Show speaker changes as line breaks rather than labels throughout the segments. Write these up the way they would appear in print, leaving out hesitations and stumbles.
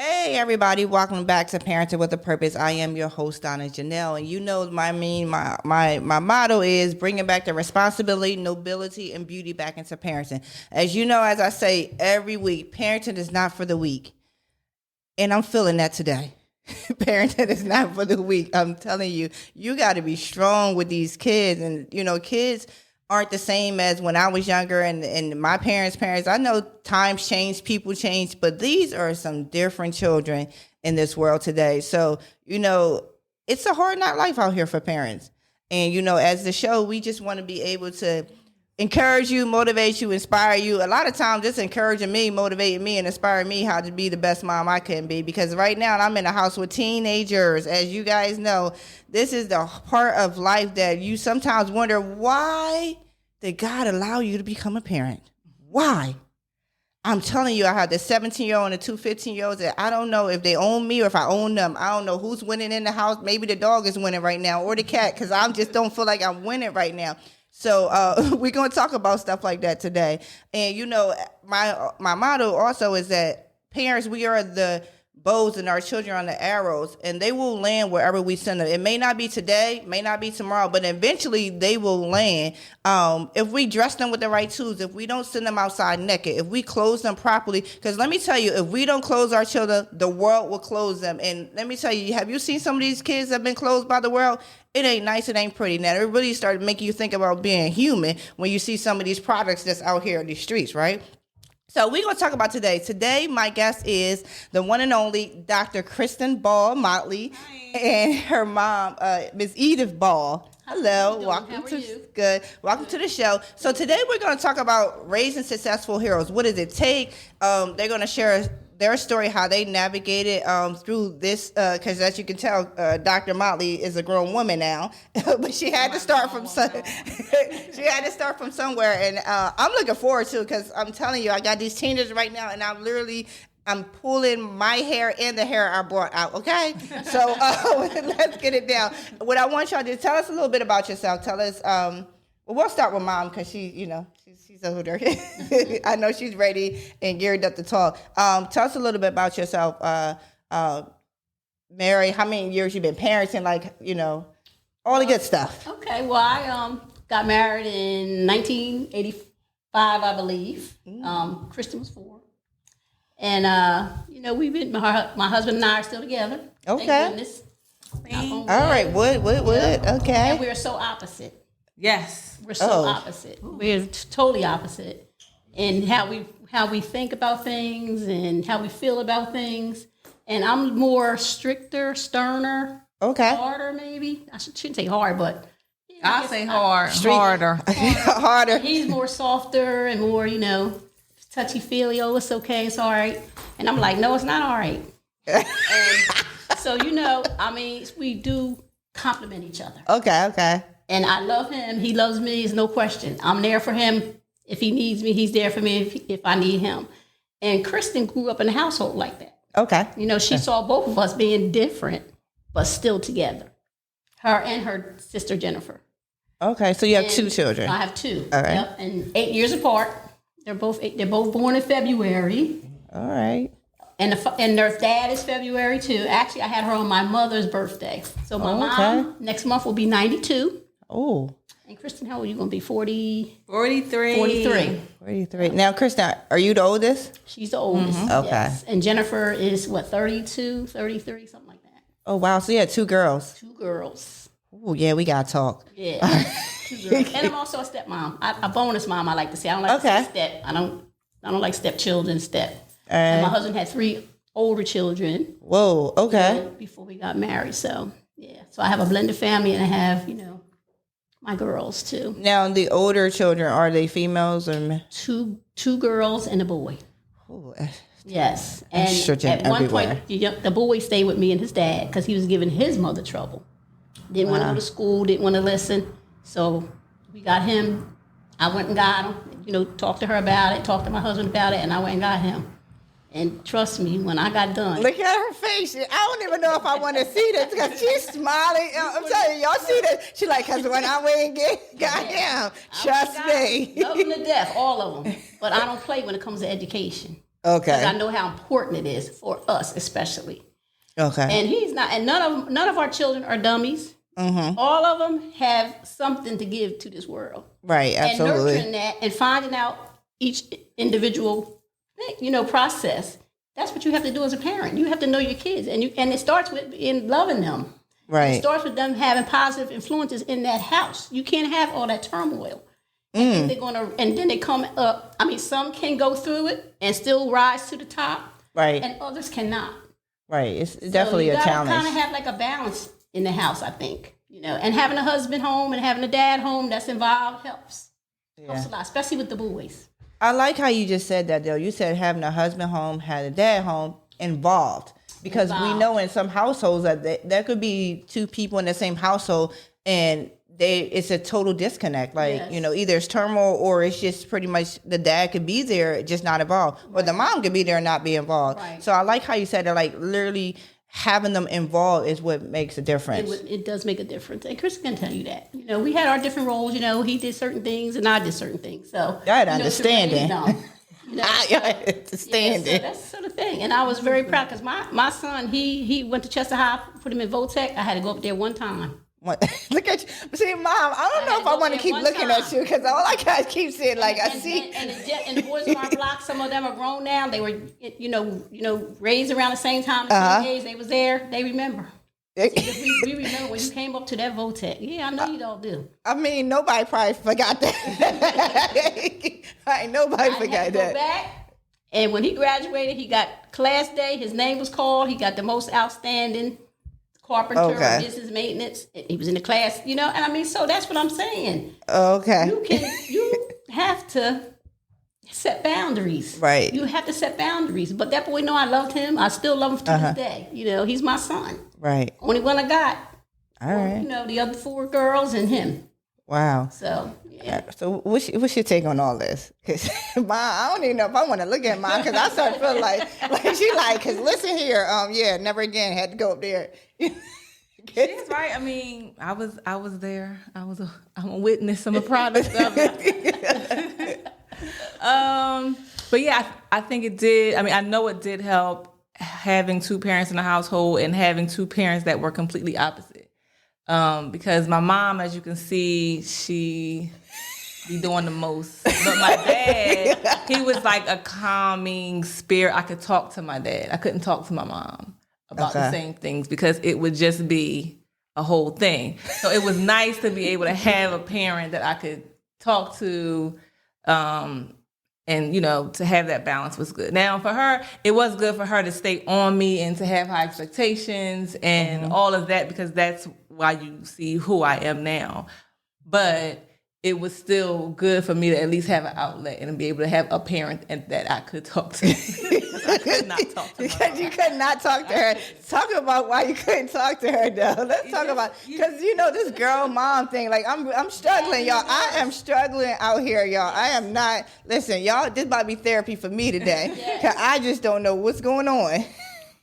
Hey everybody, welcome back to Parenting with a Purpose. I am your host, Donna Janel, and you know my motto is bringing back the responsibility, nobility, and beauty back into parenting. As you know, as I say every week, parenting is not for the weak, and I'm feeling that today. Parenting is not for the weak. I'm telling you, you got to be strong with these kids, and kids aren't the same as when I was younger and my parents. I know times change, people change, but these are some different children in this world today. So, it's a hard knock life out here for parents. And, as the show, we just want to be able to encourage you, motivate you, inspire you. A lot of times it's encouraging me, motivating me, and inspiring me how to be the best mom I can be. Because right now I'm in a house with teenagers. As you guys know, this is the part of life that you sometimes wonder, why did God allow you to become a parent? Why? I'm telling you, I have the 17-year-old and the two 15-year-olds that I don't know if they own me or if I own them. I don't know who's winning in the house. Maybe the dog is winning right now or the cat, because I just don't feel like I'm winning right now. So we're going to talk about stuff like that today. And, my motto also is that parents, we are the bows and our children are the arrows, and they will land wherever we send them. It may not be today, may not be tomorrow, but eventually they will land if we dress them with the right tools, if we don't send them outside naked, if we clothe them properly. Because let me tell you, if we don't clothe our children, the world will clothe them. And let me tell you, have you seen some of these kids that have been clothed by the world? It ain't nice, it ain't pretty. Now, it really started making you think about being human when you see some of these products that's out here in these streets, right? So we're going to talk about today. Today, my guest is the one and only Dr. Kristen Ball Motley. Hi. And her mom, Ms. Edith Ball. Hello.
Welcome to
good. Welcome to the show. So today we're going to talk about raising successful heroes. What does it take? They're going to share their story, how they navigated through this, because as you can tell, Dr. Motley is a grown woman now, but she had to start from she had to start from somewhere, and I'm looking forward to it, because I'm telling you, I got these teenagers right now, and I'm pulling my hair and the hair I brought out, okay? So let's get it down. What I want y'all to do, tell us a little bit about yourself. Tell us, well, we'll start with Mom, because she's older. I know she's ready and geared up to talk. Tell us a little bit about yourself. Mary, how many years you been parenting, all the good stuff.
Okay, well, I got married in 1985, I believe. Kristen was 4. And, we've been, my husband and I are still together.
Okay.
Thank goodness.
All right, wood. Okay.
And we're so opposite.
Yes.
We're so opposite. We're totally opposite in how we think about things and how we feel about things. And I'm more stricter, sterner, harder maybe. I shouldn't say hard, but
I'll say harder.
Harder.
He's more softer and more, touchy-feely. Oh, it's okay, it's all right. And I'm like, no, it's not all right. And so, we do compliment each other.
Okay.
And I love him. He loves me. There's no question. I'm there for him. If he needs me, he's there for me if I need him. And Kristen grew up in a household like that.
Okay.
She saw both of us being different, but still together. Her and her sister, Jennifer.
Okay, so you have 2 children.
I have 2.
All right.
Yep, and 8 years apart. They're both born in February.
All right.
And their dad is February, too. Actually, I had her on my mother's birthday. So my mom next month will be 92.
Oh.
And Kristen, how old are you going to be? 40?
43.
43. Now, Kristen, are you the oldest?
She's the oldest.
Mm-hmm. Okay.
Yes. And Jennifer is, 32, 33, something like that.
Oh, wow. So you had 2 girls.
2 girls.
Oh, yeah, we got to talk.
Yeah. 2 girls. And I'm also a stepmom. A bonus mom, I like to say. I don't like to say step. I don't like stepchildren, step. And my husband had 3 older children.
Whoa, okay.
Before we got married. So, yeah. So I have a blended family, and I have, my girls too.
Now, the older children, are they females or men?
Two girls and a boy.
Ooh,
yes. And
at
one point, the boy stayed with me and his dad because he was giving his mother trouble. Didn't want to go to school, didn't want to listen. So we got him. I went and got him, talked to her about it, talked to my husband about it, and I went and got him. And trust me, when I got done.
Look at her face. I don't even know if I want to see this because she's smiling. I'm telling you, y'all see that? She's like, because when I went and got him, trust me.
Love them to death, all of them. But I don't play when it comes to education.
Okay.
Because I know how important it is for us, especially.
Okay.
And he's not, and none of our children are dummies.
Mm-hmm.
All of them have something to give to this world.
Right, absolutely.
And nurturing that and finding out each individual, process. That's what you have to do as a parent. You have to know your kids, and it starts with loving them.
Right.
It starts with them having positive influences in that house. You can't have all that turmoil. And then they come up. I mean, some can go through it and still rise to the top.
Right.
And others cannot.
Right. It's definitely a challenge.
You gotta kind of have like a balance in the house, I think. And having a husband home and having a dad home that's involved helps. Helps a lot, especially with the boys.
I like how you just said that, though. You said having a husband home, had a dad home, involved. Because we know in some households that there could be two people in the same household and it's a total disconnect. Like, either it's turmoil or it's just pretty much the dad could be there, just not involved. Right. Or the mom could be there and not be involved. Right. So I like how you said that, like, literally having them involved is what makes a difference.
It does make a difference. And Chris can tell you that. We had our different roles. He did certain things and I did certain things. So
I had understanding. I understand
it. So that's sort of thing. And I was very proud because my son, he went to Chester High, put him in Votech. I had to go up there one time.
Look at you. See, Mom, I don't know if I want to keep looking at you because all I got to keep saying, like, I see.
And the boys on our block, some of them are grown now. They were, raised around the same time, the same age. They was there. They remember. We remember when you came up to that Votech. Yeah, I know you all do.
I mean, nobody probably forgot that. Nobody forgot that.
Go back, and when he graduated, he got class day. His name was called. He got the most outstanding carpenter, business maintenance. He was in the class, and I mean, so that's what I'm saying.
Okay.
You have to set boundaries.
Right.
You have to set boundaries. But that boy know I loved him. I still love him to this day. He's my son.
Right.
Only one I got.
All right.
The other 4 girls and him.
Wow.
So, yeah.
So what's your take on all this? Because I don't even know if I want to look at mine because I start feeling like she because listen here, never again, had to go up there.
She's right. I mean, I was there. I'm a witness. I'm a product of it. But yeah, I think it did. I mean, I know it did help having 2 parents in the household and having 2 parents that were completely opposite. Because my mom, as you can see, she be doing the most. But my dad, he was like a calming spirit. I could talk to my dad. I couldn't talk to my mom about the same things because it would just be a whole thing. So it was nice to be able to have a parent that I could talk to, and, to have that balance was good. Now, for her, it was good for her to stay on me and to have high expectations and all of that because that's why you see who I am now. But it was still good for me to at least have an outlet and be able to have a parent that I could talk to. I could not talk to her.
You could not talk to her. Talk about why you couldn't talk to her, though. Let's talk about, because this girl mom thing, like I'm struggling, y'all. I am struggling out here, y'all. I am not, listen, y'all, this might be therapy for me today because I just don't know what's going on.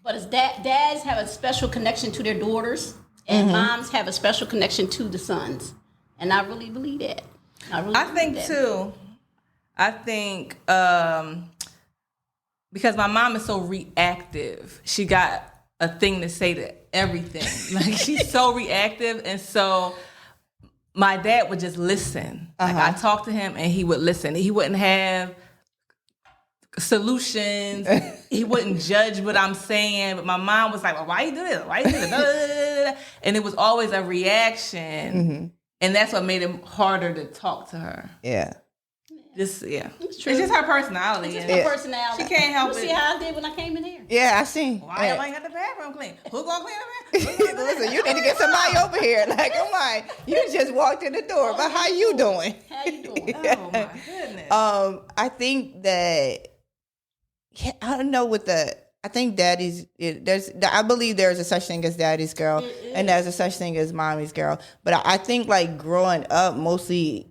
But as dads have a special connection to their daughters and moms have a special connection to the sons. And I really believe that. I
think too. I think because my mom is so reactive, she got a thing to say to everything. Like she's so reactive, and so my dad would just listen. Like I talked to him, and he would listen. He wouldn't have solutions. He wouldn't judge what I'm saying. But my mom was like, "Well, why you do this? Why you do this?" And it was always a reaction. And that's what made it harder to talk to her.
Yeah.
It's just her personality.
It's just her personality.
She can't help it.
See how I did when I came in here?
Yeah, I see.
Why y'all ain't got the bathroom clean? Who gonna clean the bathroom?
Listen, you need to get somebody over here. Like, oh my, you just walked in the door, but how you doing?
How you doing?
Oh my goodness.
I think that, I don't know I think I believe there's a such thing as daddy's girl and there's a such thing as mommy's girl. But I think like growing up, mostly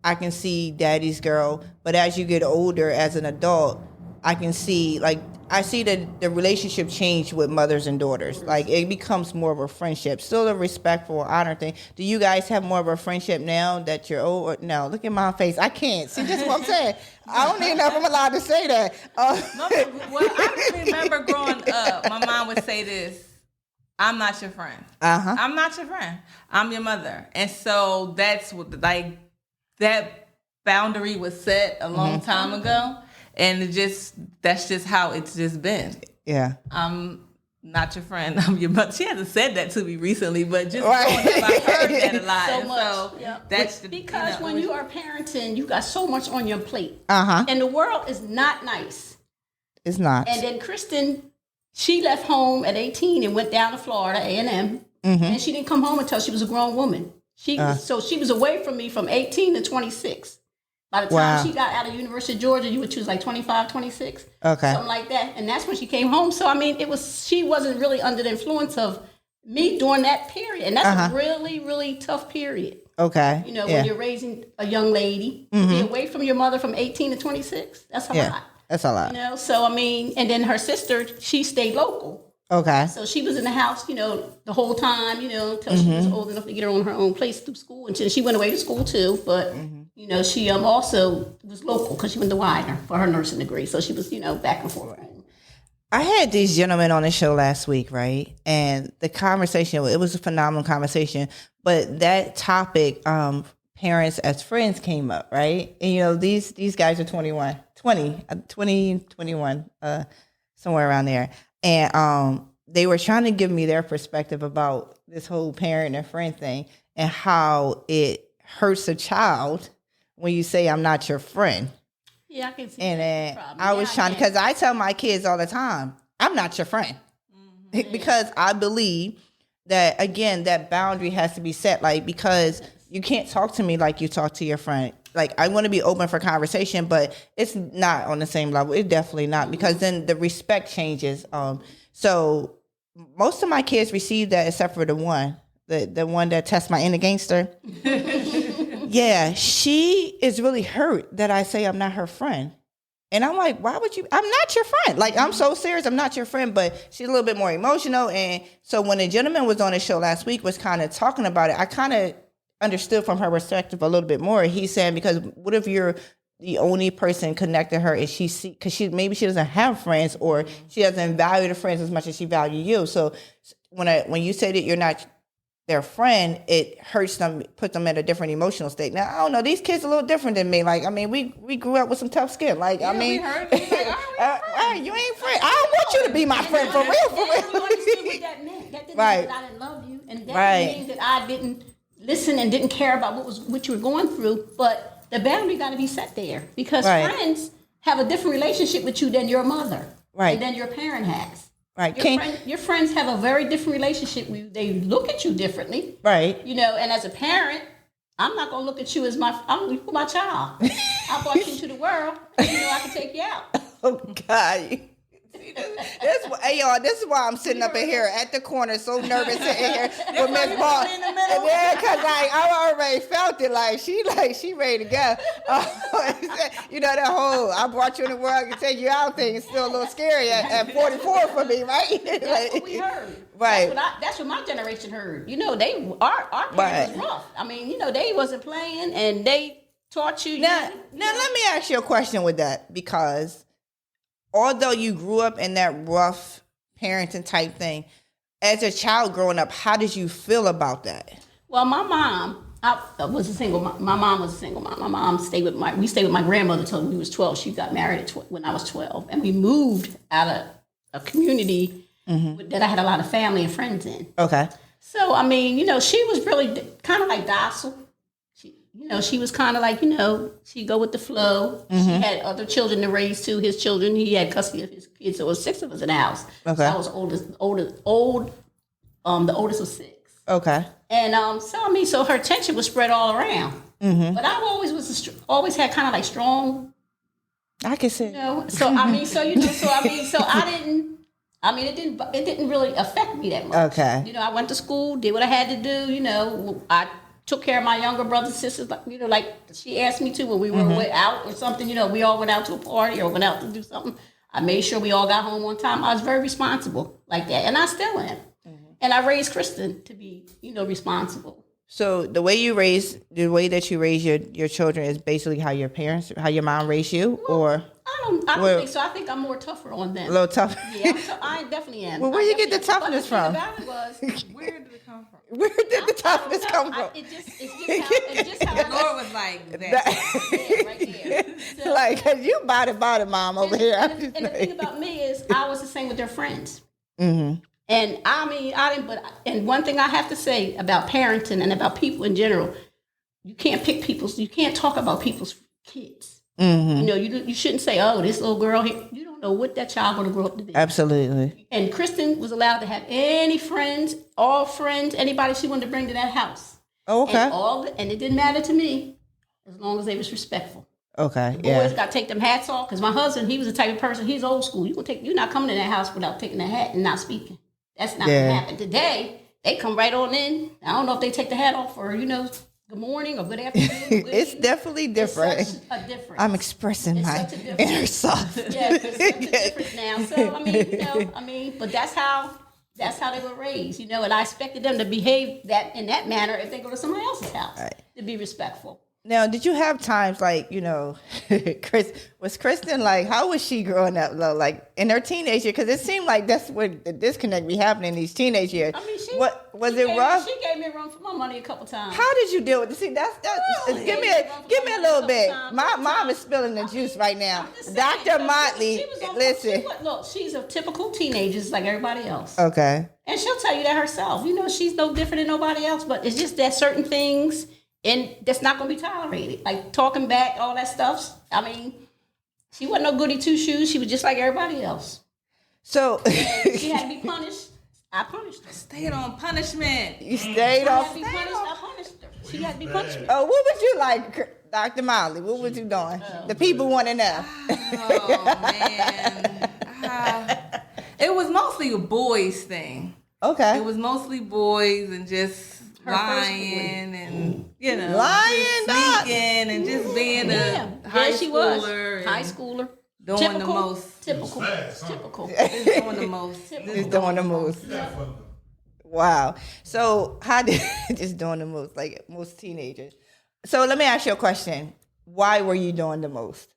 I can see daddy's girl. But as you get older as an adult, I can see like, I see the relationship change with mothers and daughters. Like it becomes more of a friendship, still a respectful honor thing. Do you guys have more of a friendship now that you're old? Or, no, look at my face. I can't see. That's what I'm saying. I don't even know if I'm allowed to say that.
Well, I remember growing up, my mom would say this: "I'm not your friend. I'm not your friend. I'm your mother." And so that's what that boundary was set a long time ago. And that's just how it's just been. Yeah. I'm not your friend. I'm your mother. She hasn't said that to me recently, but just growing up, I heard that a lot.
So much.
So that's
because when you are parenting, you got so much on your plate. And the world is not nice.
It's not.
And then Kristen, she left home at 18 and went down to Florida, A&M. And she didn't come home until she was a grown woman. So she was away from me from 18 to 26. By the time she got out of University of Georgia, she was like 25, 26. Okay. Something like that. And that's when she came home. So, I mean, she wasn't really under the influence of me during that period. And that's a really, really tough period. Okay. You know, when you're raising a young lady, to be away from your mother from 18 to 26, that's a lot.
That's a lot.
You know, so, I mean, and then her sister, she stayed local. Okay. So she was in the house, you know, the whole time, you know, until she was old enough to get her on her own place through school. And she went away to school too, but, you know, she also was local because she went to Widener for her nursing degree. So she was, you know, back and forth.
I had these gentlemen on the show last week, right? And the conversation, it was a phenomenal conversation. But that topic, parents as friends came up, right? And, you know, these guys are 20, 21, somewhere around there. And they were trying to give me their perspective about this whole parent and friend thing and how it hurts a child when you say, I'm not your friend.
Yeah, I can see
and
that.
And I was trying, because I tell my kids all the time, I'm not your friend. Because I believe that, again, that boundary has to be set, like, because you can't talk to me like you talk to your friend. Like, I want to be open for conversation, but it's not on the same level. It's definitely not, because then the respect changes. So most of my kids received that except for the one that tests my inner gangster. Yeah, she is really hurt that I say I'm not her friend. And I'm like, why would you? I'm not your friend. Like, I'm so serious. I'm not your friend, but she's a little bit more emotional. And so when the gentleman was on the show last week, was kind of talking about it, I kind of understood from her perspective a little bit more. He's saying, because what if you're the only person connected to her and because maybe she doesn't have friends, or she doesn't value the friends as much as she values you. So when you say that you're not their friend, it hurts them, put them in a different emotional state. Now, I don't know, these kids are a little different than me. Like, I mean, we grew up with some tough skin. Like, I mean,
we heard it. Like,
you ain't friend. I don't want you to be my friend for real.
You understood what that meant. That didn't mean that I didn't love you, and that didn't mean that I didn't listen and didn't care about what you were going through. But the boundary got to be set there, because friends have a different relationship with you than your mother, and than your parent has. Right. Your friends have a very different relationship with you. They look at you differently. Right. You know, and as a parent, I'm not going to look at you as my child. I brought you into the world, and you know I can take you out.
Oh, God. This is why I'm sitting up in here at the corner, so nervous sitting here with Miss Ball. Yeah, because I already felt it. Like she ready to go. You know, that whole I brought you in the world to take you out thing is still a little scary at 44 for me, right?
That's what we heard.
Right.
That's what my generation heard. You know, our parents was rough. I mean, you know, they wasn't playing, and they taught you.
Now let me ask you a question with that, because although you grew up in that rough parenting type thing, as a child growing up, how did you feel about that?
Well, my mom, I was a single mom. My mom was a single mom. My mom stayed with we stayed with my grandmother until we was 12. She got married when I was 12. And we moved out of a community that I had a lot of family and friends in. Okay. So, I mean, you know, she was really kind of like docile. You know, she was kind of like, you know, she'd go with the flow. She had other children to raise too, his children. He had custody of his kids. So it was 6 of us in the house. Okay. So I was the oldest of 6. Okay. And so her attention was spread all around. But I always had kind of like strong.
I can see.
You know, so I mean, it didn't really affect me that much. Okay. You know, I went to school, did what I had to do. You know, I took care of my younger brothers and sisters, like she asked me to when we were out or something. You know, we all went out to a party or went out to do something. I made sure we all got home on time. I was very responsible like that, and I still am. And I raised Kristen to be, responsible.
So the way that you raise your children is basically how your mom raised you, or
I don't think so. I think I'm more tougher on them.
a little tough.
Yeah, I definitely am.
Well, where you get the toughness from?
But the thing about it was,
Where did it come from?
Where did the toughness come from?
It's just how
The Lord was like that.
yeah, right there. So,
Like, you bought it, mom, over here.
And the thing about me is, I was the same with their friends. Mm-hmm. And I mean, I didn't. And one thing I have to say about parenting and about people in general, you can't you can't talk about people's kids. Mm-hmm. You shouldn't say, "Oh, this little girl here." You don't know what that child going to grow up to be.
Absolutely.
And Kristen was allowed to have any friends, all friends, anybody she wanted to bring to that house.
Oh, okay.
And it didn't matter to me as long as they was respectful.
Okay.
Boys got to take them hats off because my husband, he was the type of person. He's old school. You're not coming in that house without taking the hat and not speaking. That's not going to happen. Today, they come right on in. I don't know if they take the hat off or, good morning or good afternoon.
It's definitely different.
It's such a difference.
I'm expressing my inner self.
Yeah, it's such a difference now. So, but that's how they were raised, and I expected them to behave in that manner if they go to somebody else's house, to be respectful.
Now, did you have times like, was Kristen like, how was she growing up, though? Like in her teenage year? Because it seemed like that's where the disconnect be happening in these teenage years.
I mean,
it rough?
She gave me a run for my money a couple times.
How did you deal with it? See, that's give me a little bit. My mom is spilling the juice right now. Dr. Motley, listen.
Look, she's a typical teenager, just like everybody else.
Okay.
And she'll tell you that herself. She's no different than nobody else, but it's just that certain things, and that's not going to be tolerated. Like talking back, all that stuff. I mean, she wasn't no goody two shoes. She was just like everybody else.
So
she had to be punished. I punished her.
Stayed on punishment.
You stayed on.
I punished her. She had to be punished.
Oh, what would you like, Dr. Motley? What would you doing? The people want to know.
Oh man, it was mostly a boys thing.
Okay.
It was mostly boys and just lying and
lying,
sneaking and just being a high schooler.
High schooler.
Doing the most.
Typical.
Just doing the most.
Just doing the most. Wow. So how did just doing the most, like most teenagers? So let me ask you a question. Why were you doing the most?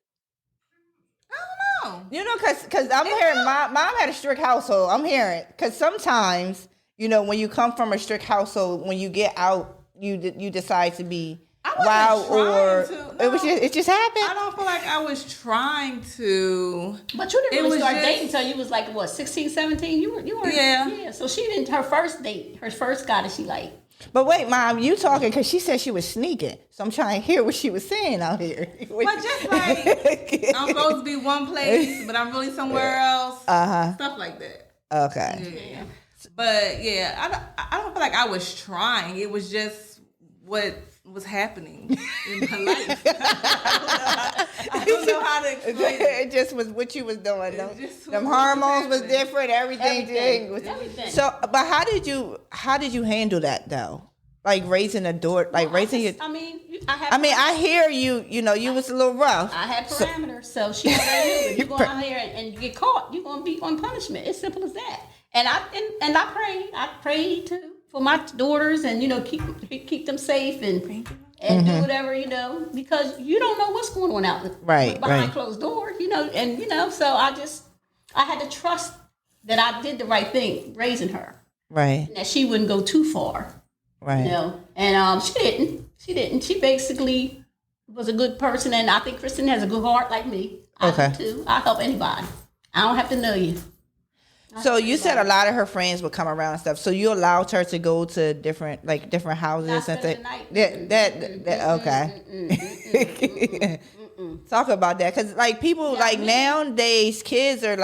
I don't know.
Because I'm hearing my mom had a strict household. I'm hearing because sometimes when you come from a strict household, when you get out, you decide to be wild or it just happened.
I don't feel like I was trying to.
But you didn't really start dating until you was like what, 16, 17? You were yeah. So she didn't. Her first guy that she liked.
But wait, Mom, you talking because she said she was sneaking. So I'm trying to hear what she was saying out here.
But just like I'm supposed to be one place, but I'm really somewhere else. Stuff like that.
Okay.
Yeah. But yeah, I don't feel like I was trying. It was just what was happening in my life. I don't know how to explain it.
It just was what you was doing. Them hormones was different. Everything was. So, but how did you handle that though? Like raising a daughter, raising your. I hear you. You was a little rough.
I had parameters, so she already knew. If you go out here and you get caught, you're gonna be on punishment. It's simple as that. And I prayed too for my daughters, and keep them safe and do whatever because you don't know what's going on out behind closed doors, So I had to trust that I did the right thing raising her,
right,
and that she wouldn't go too far,
right,
and she didn't. She basically was a good person, and I think Kristen has a good heart like me. I do too. I help anybody. I don't have to know you.
So you said a lot of her friends would come around and stuff. So you allowed her to go to different houses and things. Okay. Talk about that, because people nowadays kids are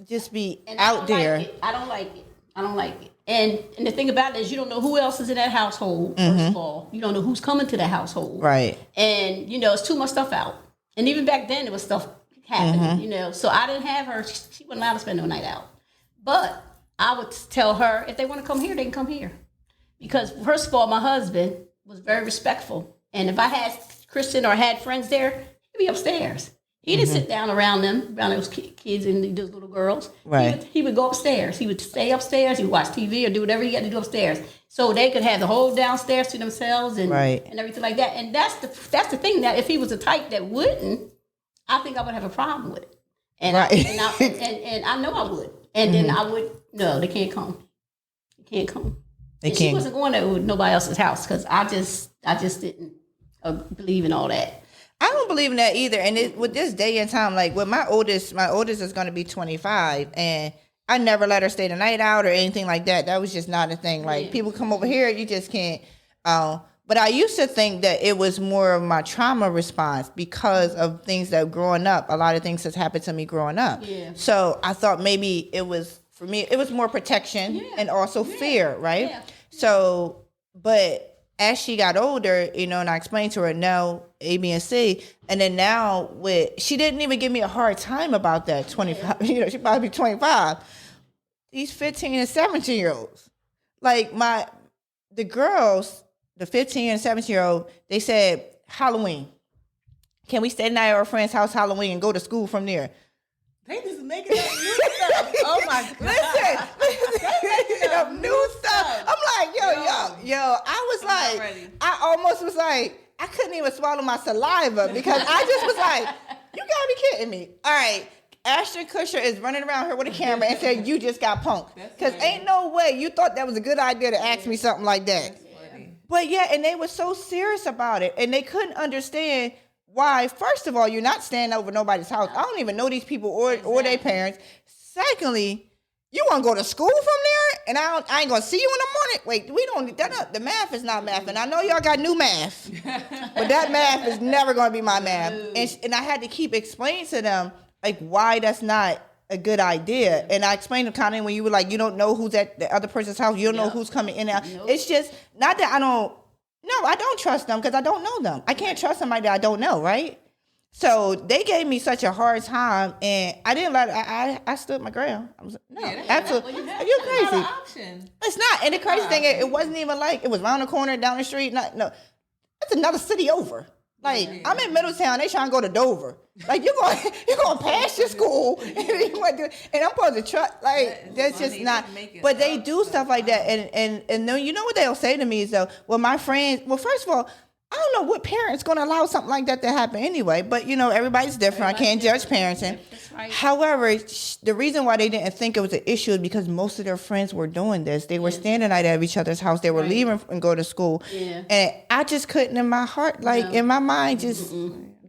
just be out there.
I don't like it. And the thing about it is you don't know who else is in that household. First of all, you don't know who's coming to the household.
Right.
And it's too much stuff out. And even back then there was stuff happening. So I didn't have her. She wasn't allowed to spend no night out. But I would tell her, if they want to come here, they can come here. Because, first of all, my husband was very respectful. And if I had Kristen or had friends there, he'd be upstairs. He didn't sit down around those kids and those little girls.
Right.
He would go upstairs. He would stay upstairs. He would watch TV or do whatever he had to do upstairs, so they could have the whole downstairs to themselves and everything like that. And that's the thing, that if he was a type that wouldn't, I think I would have a problem with it. And and I know I would. And then I would, no, they can't come. They can't come. She wasn't going to nobody else's house because I just didn't believe in all that.
I don't believe in that either. And with this day and time, like with my oldest is going to be 25, and I never let her stay the night out or anything like that. That was just not a thing. Like people come over here, you just can't. But I used to think that it was more of my trauma response because of things that growing up, a lot of things that's happened to me growing up. Yeah. So I thought maybe it was, for me, it was more protection and also fear, right? Yeah. So, but as she got older, and I explained to her, no, A, B, and C. And then now she didn't even give me a hard time about that 25, she about to be 25. These 15 and 17-year-olds, like the girls, the 15 and 17-year-old, they said, Halloween. Can we stay the night at our friend's house Halloween and go to school from there?
They just making up new stuff. Oh my God.
Listen, making up new stuff. I'm like, yo. I was like, I almost was like, I couldn't even swallow my saliva because I just was like, you gotta be kidding me. All right. Ashton Kutcher is running around here with a camera and said, you just got punked. Because ain't no way you thought that was a good idea to ask me something like that. But yeah, and they were so serious about it, and they couldn't understand why. First of all, you're not staying over nobody's house. I don't even know these people or their parents. Secondly, you want to go to school from there, and I ain't gonna see you in the morning. Wait, we don't. The math is not math, and I know y'all got new math, but that math is never gonna be my math. And I had to keep explaining to them like why that's not a good idea. And I explained to Connie when you were like, you don't know who's at the other person's house. You don't know who's coming in and out. Nope. It's just not that I don't trust them because I don't know them. I can't trust somebody that I don't know, right? So they gave me such a hard time, and I didn't let I stood my ground. I was like, no, absolutely. Are you crazy? It's not. And the crazy thing is, it wasn't even like it was around the corner, down the street. No, it's another city over. Like I'm in Middletown, they trying to go to Dover. Like you're going past your school, and I'm supposed to trust. Like that's just not. But they do stuff like that, and then you know what they'll say to me is though, well, my friends. Well, first of all, I don't know what parent's going to allow something like that to happen anyway. But everybody's different. I can't judge parenting. Right. However, the reason why they didn't think it was an issue is because most of their friends were doing this. They were staying the night at each other's house. They were leaving and go to school. Yeah. And I just couldn't in my heart, in my mind, just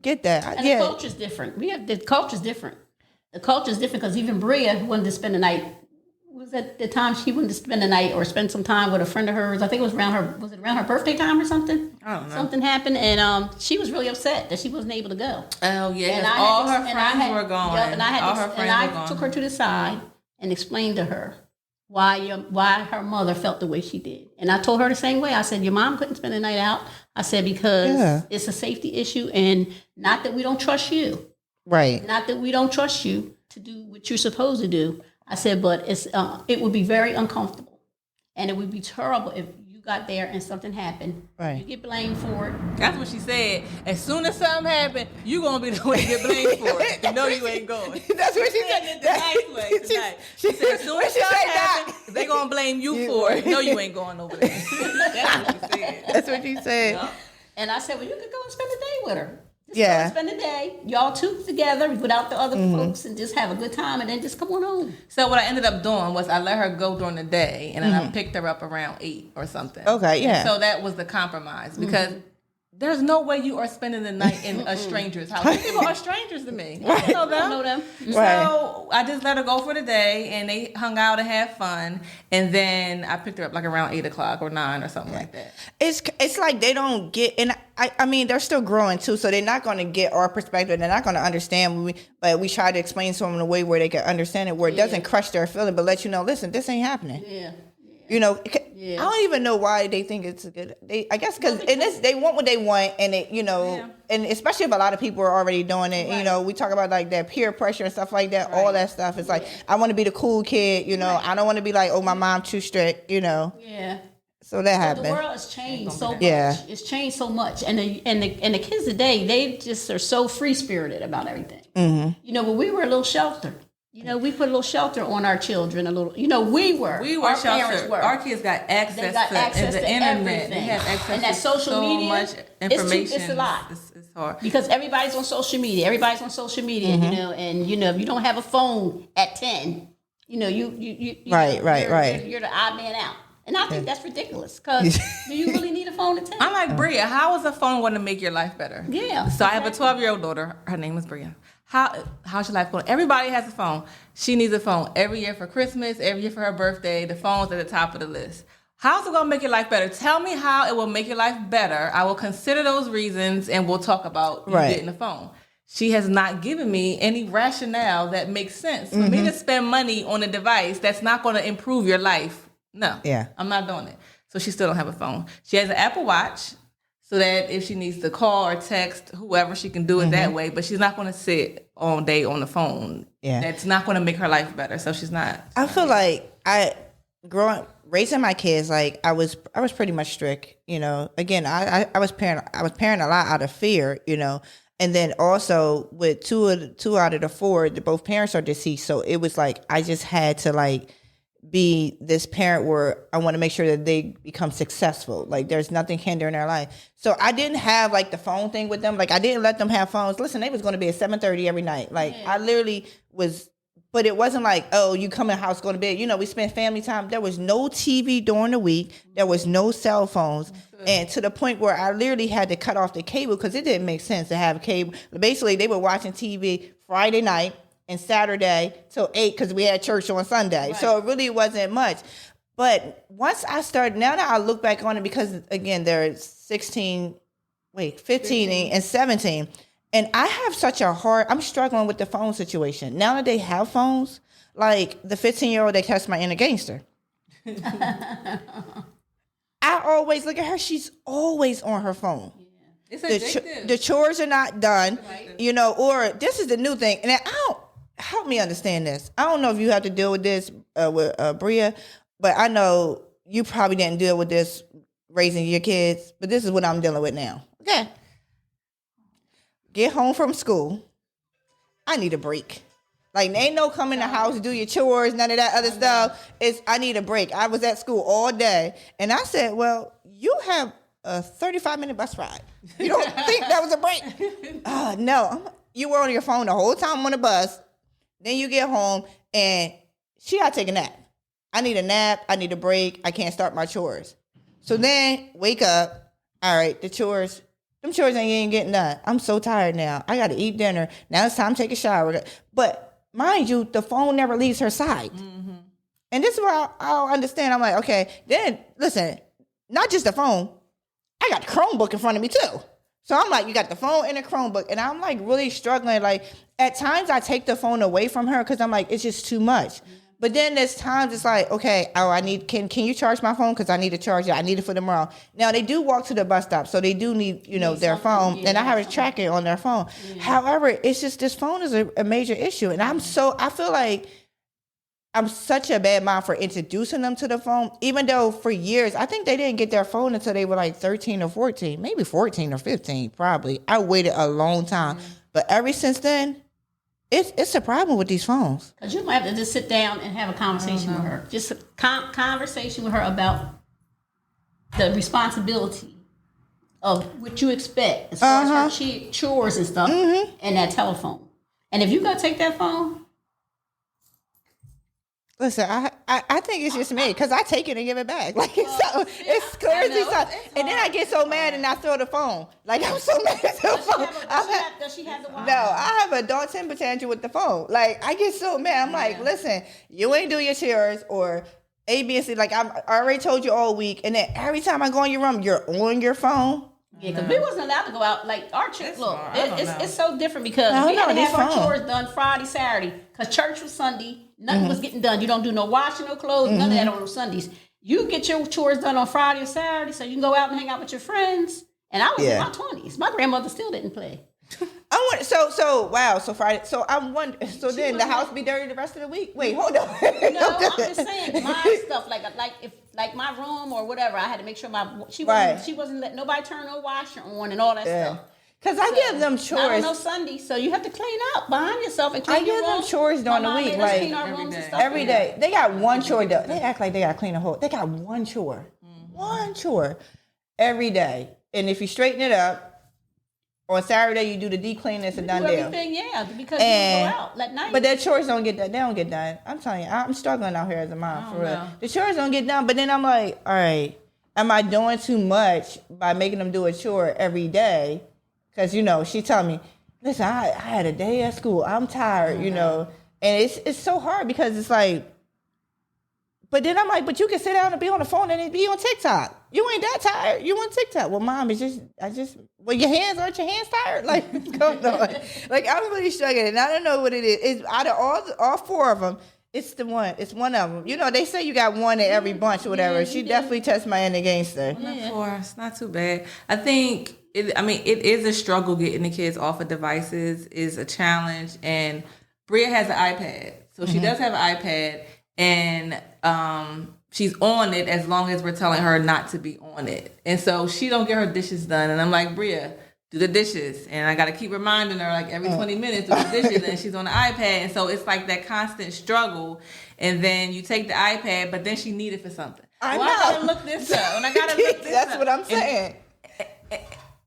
get that.
And the culture's different. The culture's different. The culture's different because even Bria wanted to spend the night. Was at the time she wanted to spend the night or spend some time with a friend of hers. I think it was around her birthday time or something? I don't know. Something happened, and she was really upset that she wasn't able to go.
Oh yeah, and all her friends were gone.
And I took her to the side and explained to her why her mother felt the way she did. And I told her the same way. I said, your mom couldn't spend the night out. I said, because it's a safety issue, and not that we don't trust you.
Right.
Not that we don't trust you to do what you're supposed to do. I said, but it would be very uncomfortable, and it would be terrible if you got there and something happened. Right. You get blamed for it.
That's what she said. As soon as something happened, you gonna be the one to get blamed for it. You know you ain't going.
That's what she said.
It the nice way tonight. She said, as soon as something happened, they gonna blame you for it. No, you ain't going over there. That's what she said.
That's what she said.
Yeah. And I said, well, you could go and spend the day with her. Just spend the day, y'all two together without the other folks, and just have a good time, and then just come on home.
So what I ended up doing was I let her go during the day, and then I picked her up around 8 or something.
Okay, yeah.
And so that was the compromise because there's no way you are spending the night in a stranger's house. These people are strangers to me. I don't know them. So I just let her go for the day, and they hung out and had fun. And then I picked her up like around 8 o'clock or 9 or something like that.
It's like they don't get, and I mean they're still growing too, so they're not going to get our perspective. They're not going to understand. But we try to explain to them in a way where they can understand it, where it doesn't crush their feeling, but let you know, listen, this ain't happening. Yeah. I don't even know why they think it's a good. I guess because they want what they want, and and especially if a lot of people are already doing it. Right. We talk about like that peer pressure and stuff like that. Right. All that stuff. It's like I want to be the cool kid. I don't want to be like, oh, my mom too strict. Yeah. So that
The
happened.
world has changed so much.
Yeah.
It's changed so much, and the kids today, they just are so free spirited about everything. Mm-hmm. You know, when we were a little sheltered, you know, we put a little shelter on our children. A little, you know, we were our
sheltered.
parents were.
Our kids got access,
They got access
the
to
internet.
everything.
They have access
and that
to
social
so
media,
much information.
It's a lot.
It's hard
because everybody's on social media. Everybody's on social media, you know, and you know, if you don't have a phone at 10, you know, you
Right.
You're the odd man out. And I think that's ridiculous because do you really need a phone at 10?
I'm like, Bria, how is a phone going to make your life better?
Yeah.
So I have a 12-year-old daughter. Her name is Bria. How's your life going? Everybody has a phone. She needs a phone every year for Christmas, every year for her birthday. The phone's at the top of the list. How's it going to make your life better? Tell me how it will make your life better. I will consider those reasons and we'll talk about you getting a phone. She has not given me any rationale that makes sense. For me to spend money on a device that's not going to improve your life, no.
Yeah.
I'm not doing it. So she still don't have a phone. She has an Apple Watch so that if she needs to call or text whoever, she can do it that way. But she's not going to sit all day on the phone.
Yeah.
That's not going to make her life better. So she's not.
I feel like raising my kids, like I was pretty much strict, you know. Again, I was parenting a lot out of fear, you know. And then also with two out of the four, both parents are deceased. So it was like I just had to like be this parent where I want to make sure that they become successful. Like there's nothing hindering their life. So I didn't have like the phone thing with them. Like I didn't let them have phones. Listen, they was going to be at 7:30 every night. Like I literally was, but it wasn't like, oh, you come in the house, go to bed. You know, we spent family time. There was no TV during the week. There was no cell phones. And to the point where I literally had to cut off the cable because it didn't make sense to have cable. Basically, they were watching TV Friday night and Saturday till 8 because we had church on Sunday. Right. So it really wasn't much. But once I started, now that I look back on it, because again, they're 15 and 17. And I have such I'm struggling with the phone situation. Now that they have phones, like the 15-year-old, they test my inner gangster. I always look at her, she's always on her phone.
Yeah. It's addictive.
The chores are not done, you know, or this is the new thing. And help me understand this. I don't know if you have to deal with this with Bria, but I know you probably didn't deal with this raising your kids, but this is what I'm dealing with now. Okay. Get home from school. I need a break. Like, ain't no come in the house, do your chores, none of that other stuff. I need a break. I was at school all day. And I said, well, you have a 35-minute bus ride. You don't think that was a break? No. You were on your phone the whole time on the bus. Then you get home, and she got to take a nap. I need a nap. I need a break. I can't start my chores. So then, wake up. All right, the chores. Them chores ain't getting done. I'm so tired now. I got to eat dinner. Now it's time to take a shower. But mind you, the phone never leaves her side. Mm-hmm. And this is where I'll understand. I'm like, okay, then listen, not just the phone. I got the Chromebook in front of me too. So I'm like, you got the phone and the Chromebook. And I'm like really struggling. Like at times I take the phone away from her because I'm like, it's just too much. But then there's times it's like, okay, can you charge my phone? Because I need to charge it. I need it for tomorrow. Now they do walk to the bus stop. So they do need, their phone. And I have a tracker on their phone. Yeah. However, it's just this phone is a major issue. And I feel like I'm such a bad mom for introducing them to the phone, even though for years, I think they didn't get their phone until they were like 13 or 14, maybe 14 or 15, probably. I waited a long time. Mm-hmm. But ever since then, it's a problem with these phones.
Because you might have to just sit down and have a conversation with her. Just a conversation with her about the responsibility of what you expect as far as her chores and stuff and that telephone. And if you got to take that phone,
listen, I think it's just me because I take it and give it back. Like it's crazy. And then I get so mad and I throw the phone. Like I'm so mad at the phone.
Does she have the Wi-Fi?
No, I have a adult temper tantrum with the phone. Like I get so mad. I'm like, listen, you ain't do your chores or A, B, and C. Like I already told you all week, and then every time I go in your room, you're on your phone.
Yeah, because we wasn't allowed to go out. Like our church, look, it's so different because we had to have our chores done Friday, Saturday. Because church was Sunday, nothing was getting done. You don't do no washing, no clothes, none of that on Sundays. You get your chores done on Friday or Saturday, so you can go out and hang out with your friends. And I was in my 20s. My grandmother still didn't play.
So Friday. So I'm wondering. So then the house be dirty the rest of the week. Wait, hold on.
No, I'm just saying my stuff, like my room or whatever. I had to make sure she wasn't letting nobody turn no washer on and all that stuff.
Because I give them chores.
I don't know Sunday, so you have to clean up behind yourself and clean your room.
I give them chores during the week, like every day. They got one chore. They act like they got to clean a whole. They got one chore, one chore every day. And if you straighten it up. On Saturday, you do the deep clean. It's a done deal.
Everything, because you go out at night.
But their chores don't get done. They don't get done. I'm telling you, I'm struggling out here as a mom for real. The chores don't get done. But then I'm like, all right, am I doing too much by making them do a chore every day? Because she telling me, listen, I had a day at school. I'm tired, and it's so hard because it's like. But then I'm like, but you can sit down and be on the phone and be on TikTok. You ain't that tired. You on TikTok. Well, Mom, aren't your hands tired? Like, what's going on? Like, I'm really struggling. And I don't know what it is. It's out of all four of them, it's one of them. They say you got one in every bunch or whatever. She definitely tests my end against her.
It's not too bad. I think, it is a struggle getting the kids off of devices is a challenge. And Bria has an iPad. So she does have an iPad. And she's on it as long as we're telling her not to be on it. And so she don't get her dishes done. And I'm like, Bria, do the dishes. And I got to keep reminding her like every 20 minutes do the dishes. And she's on the iPad. And so it's like that constant struggle. And then you take the iPad, but then she need it for something. I gotta look this up. And I gotta look this
That's
up.
what I'm saying.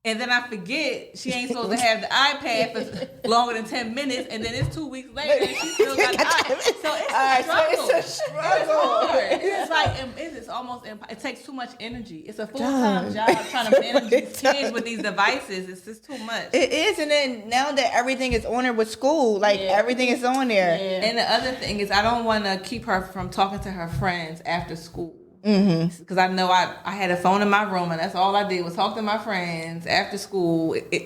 And then I forget she ain't supposed to have the iPad for longer than 10 minutes, and then it's 2 weeks later and she still got the iPad. So it's a struggle. It's like it's almost it takes too much energy. It's a full-time job trying to manage these kids with these devices. It's just too much.
It is, and then now that everything is on there with school, everything is on there.
Yeah. And the other thing is I don't want to keep her from talking to her friends after school. Because I know I had a phone in my room and that's all I did was talk to my friends after school. So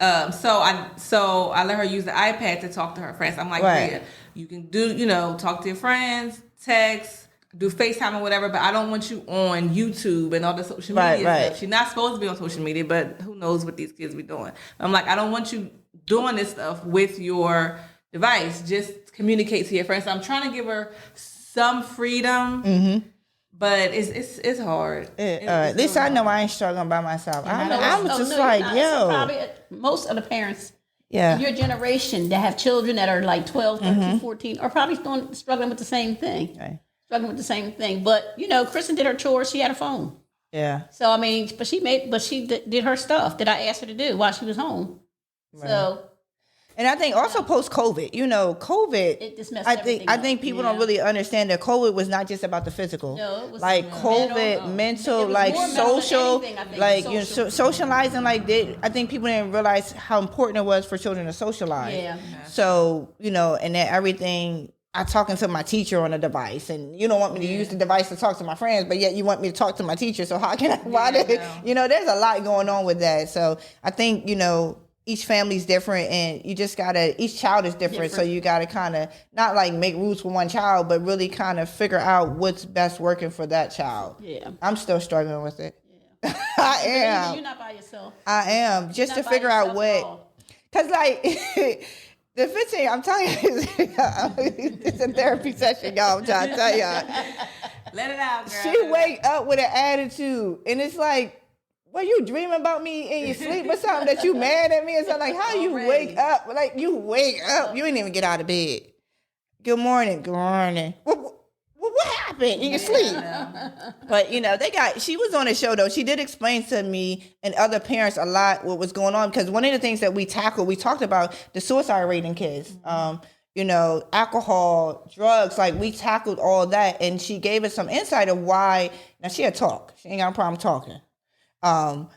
I let her use the iPad to talk to her friends. I'm like, yeah, you can do, talk to your friends, text, do FaceTime or whatever, but I don't want you on YouTube and all the social media stuff. She's not supposed to be on social media, but who knows what these kids be doing. I'm like, I don't want you doing this stuff with your device. Just communicate to your friends. So I'm trying to give her some freedom. But it's hard.
At least I know I ain't struggling by myself. I'm just
probably most of the parents in your generation that have children that are like 12, 13, 14 are probably struggling with the same thing. Right. Struggling with the same thing. But, Kristen did her chores. She had a phone.
Yeah.
So, she did her stuff that I asked her to do while she was home. Right. So.
And I think also post-COVID, COVID,
it just messed everything
I think people don't really understand that COVID was not just about the physical.
No, it was
like COVID, mental, like social, socializing. I think people didn't realize how important it was for children to socialize.
Yeah.
So, and then everything, I'm talking to my teacher on a device, and you don't want me to use the device to talk to my friends, but yet you want me to talk to my teacher. So how can I? There's a lot going on with that. So I think, each family's different, and you just gotta. Each child is different, so you gotta kind of not like make rules for one child, but really kind of figure out what's best working for that child.
Yeah,
I'm still struggling with it.
Yeah.
I am.
You're not by yourself.
I am just to figure out what, because like the 15. I'm telling you, it's a therapy session, y'all. I'm trying to tell y'all.
Let it out, girl.
She wake up with an attitude, and it's like. Well, you dreaming about me in your sleep or something that you mad at me or something? Like, how you wake up? Like, you wake up. You ain't even get out of bed. Good morning. Good morning. What happened in your sleep? But, she was on a show, though. She did explain to me and other parents a lot what was going on. Because one of the things that we talked about the suicide rate in kids. Alcohol, drugs, like we tackled all that. And she gave us some insight of why. Now, she had talk. She ain't got a problem talking.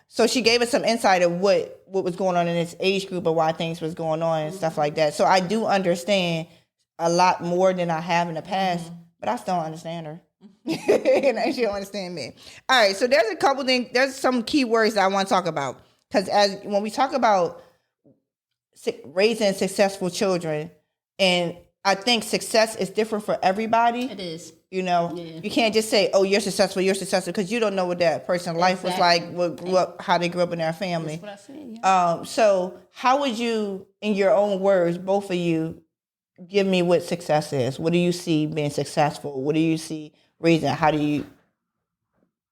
So she gave us some insight of what was going on in this age group and why things was going on and stuff like that. So I do understand a lot more than I have in the past, but I still don't understand her. And she don't understand me. All right, so there's a couple things, there's some key words that I want to talk about. Because when we talk about raising successful children, and I think success is different for everybody.
It is.
You know, you can't just say, "Oh, you're successful," because you don't know what that person's life was like, what grew up, how they grew up in their family.
That's what I said. Yeah.
So, how would you, in your own words, both of you, give me what success is? What do you see being successful? What do you see raising? How do you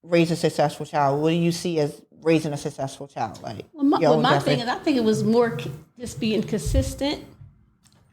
raise a successful child? What do you see as raising a successful child? Like,
my thing is, I think it was more just being consistent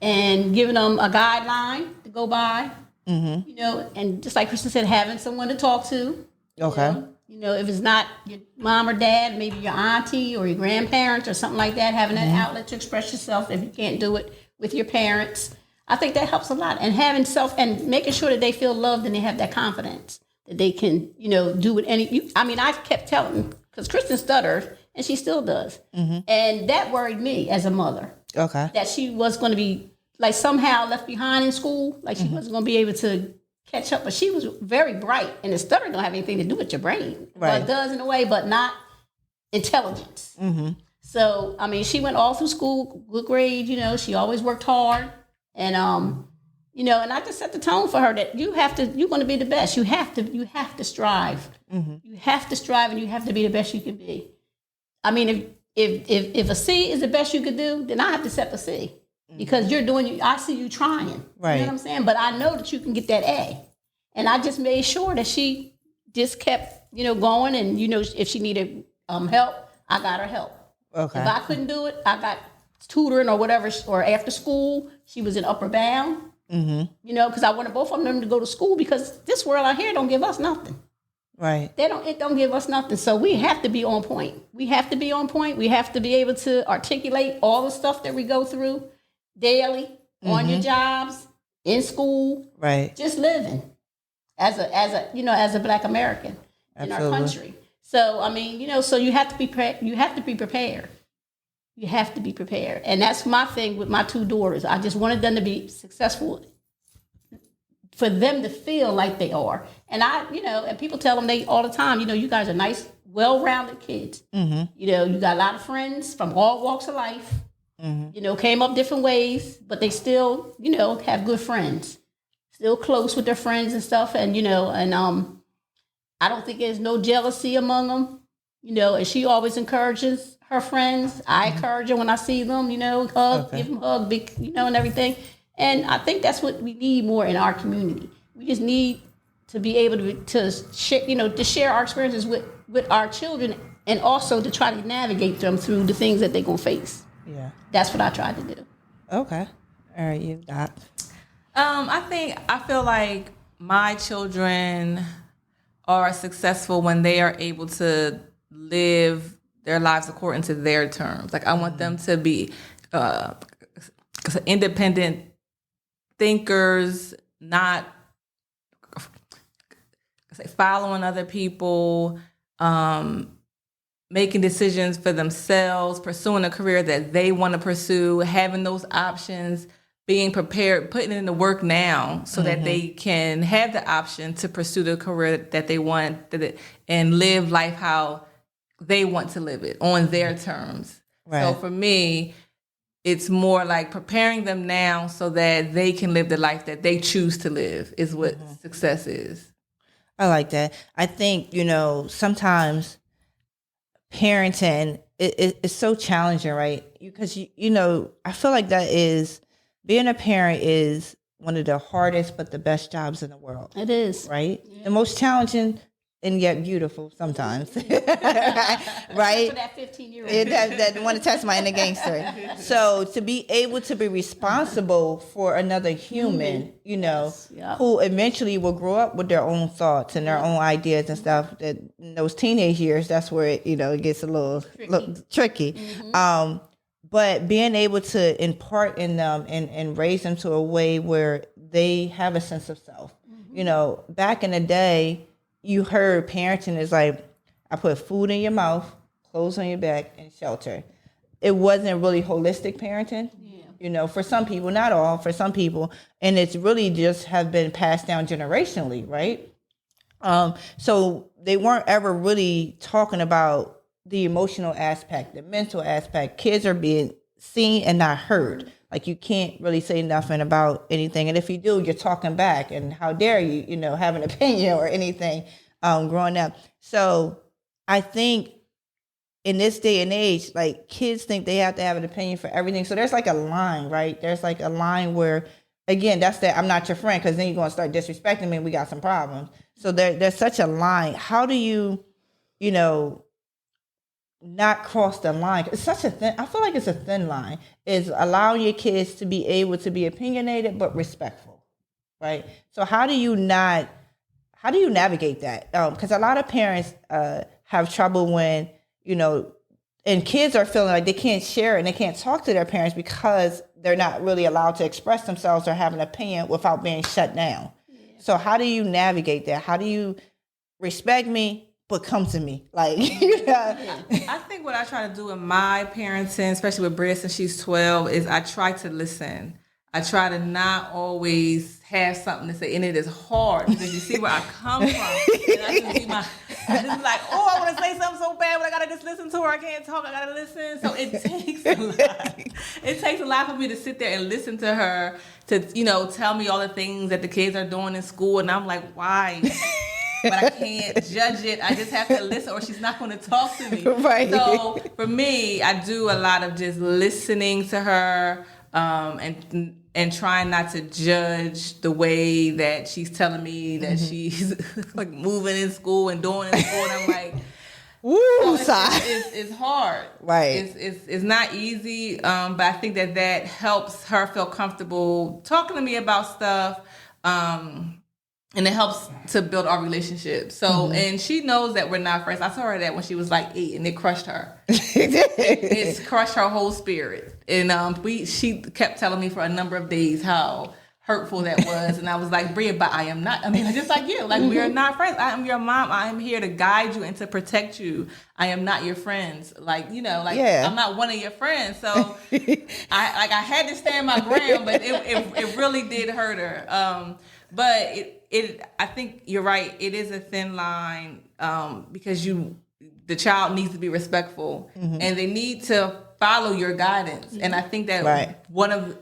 and giving them a guideline to go by. You know, and just like Kristen said, having someone to talk to.
Okay.
You know, if it's not your mom or dad, maybe your auntie or your grandparents or something like that, having an outlet to express yourself if you can't do it with your parents. I think that helps a lot. And having and making sure that they feel loved and they have that confidence that they can, you know, do with I kept telling them, because Kristen stuttered and she still does. And that worried me as a mother.
Okay.
That she was going to be like somehow left behind in school, like she wasn't going to be able to catch up. But she was very bright, and the stutter don't have anything to do with your brain.
Right.
Well, it does in a way, but not intelligence. So, I mean, she went all through school, good grade, you know, she always worked hard. And, you know, and I just set the tone for her that you're going to be the best. You have to strive. You have to strive, and you have to be the best you can be. I mean, if a C is the best you could do, then I have to set the C. Because I see you trying.
Right.
You know what I'm saying? But I know that you can get that A. And I just made sure that she just kept, you know, going. And, you know, if she needed help, I got her help.
Okay.
If I couldn't do it, I got tutoring or whatever, or after school, she was in Upper Bound. You know, because I wanted both of them to go to school, because this world out here don't give us nothing.
Right.
It don't give us nothing. So we have to be on point. We have to be on point. We have to be able to articulate all the stuff that we go through daily, on your jobs, in school,
right?
Just living as a Black American in our country. So I mean, you know, so you have to be prepared. You have to be prepared, and that's my thing with my two daughters. I just wanted them to be successful, for them to feel like they are. And and people tell them all the time, you know, you guys are nice, well-rounded kids. You know, you got a lot of friends from all walks of life. You know, came up different ways, but they still, you know, have good friends, still close with their friends and stuff. And, you know, and I don't think there's no jealousy among them, you know, and she always encourages her friends. I encourage her when I see them, you know, give them a hug, big, you know, and everything. And I think that's what we need more in our community. We just need to be able to share, you know, to share our experiences with our children, and also to try to navigate them through the things that they're going to face.
Yeah.
That's what I tried to do.
Okay. All right, you, Doc.
I feel like my children are successful when they are able to live their lives according to their terms. Like, I want them to be independent thinkers, not following other people, making decisions for themselves, pursuing a career that they want to pursue, having those options, being prepared, putting in the work now so that they can have the option to pursue the career that they want, and live life how they want to live it on their terms. Right. So for me, it's more like preparing them now so that they can live the life that they choose to live is what success is.
I like that. I think, you know, sometimes parenting it's so challenging, right? Because you know, I feel like being a parent is one of the hardest but the best jobs in the world.
It is,
right? Yeah. The most challenging and yet beautiful sometimes, right?
For that 15-year-old
that want to test my inner gangster. So to be able to be responsible for another human, you know, who eventually will grow up with their own thoughts and their own ideas and stuff. That in those teenage years, that's where it gets a little tricky. But being able to impart in them and raise them to a way where they have a sense of self. You know, back in the day, you heard parenting is like, I put food in your mouth, clothes on your back, and shelter. It wasn't really holistic parenting, you know, for some people, not all, for some people. And it's really just have been passed down generationally, right? So they weren't ever really talking about the emotional aspect, the mental aspect. Kids are being seen and not heard. Like you can't really say nothing about anything. And if you do, you're talking back. And how dare you, have an opinion or anything growing up. So I think in this day and age, like kids think they have to have an opinion for everything. So there's like a line, right? There's like a line where, again, that's that I'm not your friend, because then you're going to start disrespecting me and we got some problems. So there's such a line. How do you, not cross the line? It's such a thin, I feel like it's a thin line, is allowing your kids to be able to be opinionated but respectful, right? So how do you navigate that? Because a lot of parents have trouble when, and kids are feeling like they can't share it and they can't talk to their parents because they're not really allowed to express themselves or have an opinion without being shut down. Yeah. So how do you navigate that? How do you respect me, but come to me? Like,
I think what I try to do in my parenting, especially with Bria since she's 12, is I try to listen. I try to not always have something to say, and it is hard because you see where I come from. And I just like, I want to say something so bad, but I gotta just listen to her. I can't talk. I gotta listen. So it takes a lot. It takes a lot for me to sit there and listen to her to, tell me all the things that the kids are doing in school, and I'm like, why? But I can't judge it. I just have to listen, or she's not going to talk to me. Right. So for me, I do a lot of just listening to her. And trying not to judge the way that she's telling me that she's like moving in school and doing in school, and I'm like, it's hard,
right?
It's not easy, but I think that helps her feel comfortable talking to me about stuff, and it helps to build our relationship. So, and she knows that we're not friends. I told her that when she was like 8, and it crushed her. It's crushed her whole spirit. And she kept telling me for a number of days how hurtful that was. And I was like, Bria, but I am not. I mean, just like you. Like, we are not friends. I am your mom. I am here to guide you and to protect you. I am not your friends. Like, I'm not one of your friends. So I had to stand my ground, but it really did hurt her. But I think you're right. It is a thin line because the child needs to be respectful, and they need to follow your guidance. And I think that one of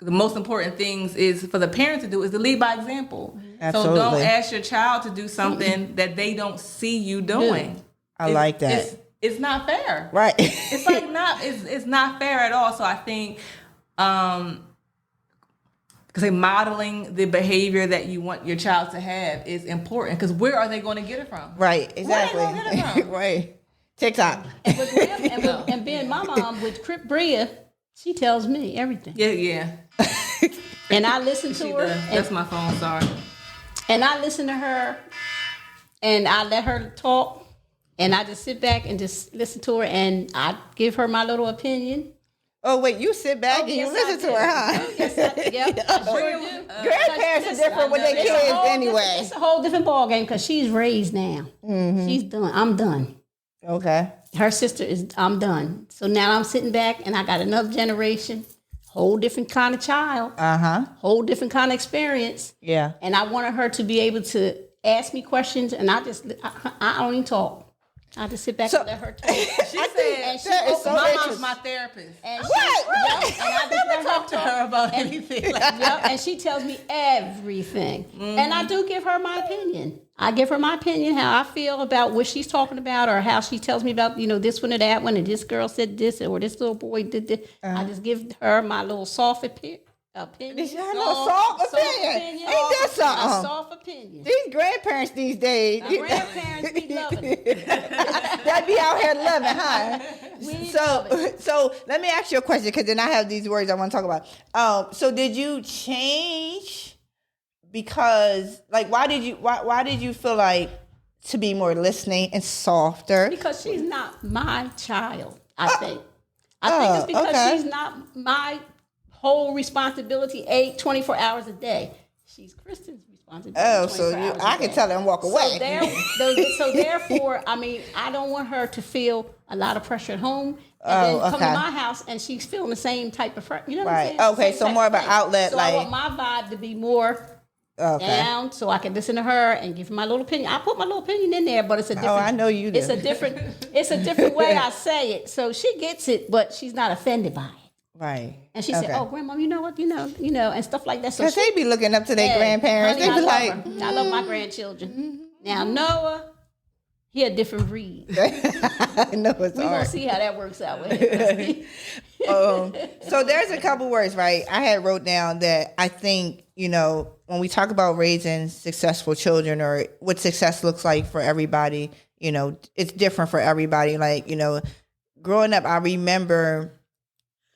the most important things is for the parent to do is to lead by example.
Absolutely.
So don't ask your child to do something that they don't see you doing.
I like that.
It's not fair.
Right.
It's like it's not fair at all. So I think because modeling the behavior that you want your child to have is important, because where are they going to get it from?
Right, exactly.
Where are they going to get it from?
Right. TikTok.
And being my mom with Bria, she tells me everything.
Yeah.
And I listen to her.
That's my phone, sorry.
And I listen to her, and I let her talk, and I just sit back and just listen to her, and I give her my little opinion.
Oh, wait, you sit back and you listen to her, huh?
Yes, I sure do.
Grandparents are different with their kids anyway.
It's a whole different ball game because she's raised now. She's done. I'm done.
Okay.
Her sister I'm done. So now I'm sitting back and I got another generation, whole different kind of child, whole different kind of experience.
Yeah.
And I wanted her to be able to ask me questions, and I don't even talk. I just sit back and let her talk.
She said, my mom's my therapist.
And
and I just let talk to her about anything.
And she tells me everything. And I do give her my opinion. I give her my opinion, how I feel about what she's talking about, or how she tells me about, this one or that one, and this girl said this, or this little boy did this. I just give her my little soft opinion.
This your little soft opinion. Ain't that something?
A soft opinion.
These grandparents these days.
Grandparents be loving it.
That be out here loving, huh? So let me ask you a question, because then I have these words I want to talk about. So did you change because, like, why did you feel like to be more listening and softer?
Because she's not my child, I think. I think it's because she's not my whole responsibility 24 hours a day. She's Kristen's responsibility. Oh, so
I can tell her and walk away.
So therefore, I mean, I don't want her to feel a lot of pressure at home and then come to my house and she's feeling the same type of pressure. You know what I'm saying?
Okay, so more of an outlet.
So I want my vibe to be more down, so I can listen to her and give her my little opinion. I put my little opinion in there, but it's a different.
I know you do.
It's a different way I say it. So she gets it, but she's not offended by it.
Right.
And she said, "Oh, Grandma, you know what? You know, and stuff like that." So
Because they be looking up to their grandparents.
Honey,
They be
I
like,
love her. I love my grandchildren. Now Noah, he a different breed.
I know it's
We're
hard.
gonna see how that works out with him.
So there's a couple words, right? I had wrote down that I think, when we talk about raising successful children or what success looks like for everybody, it's different for everybody. Like, growing up, I remember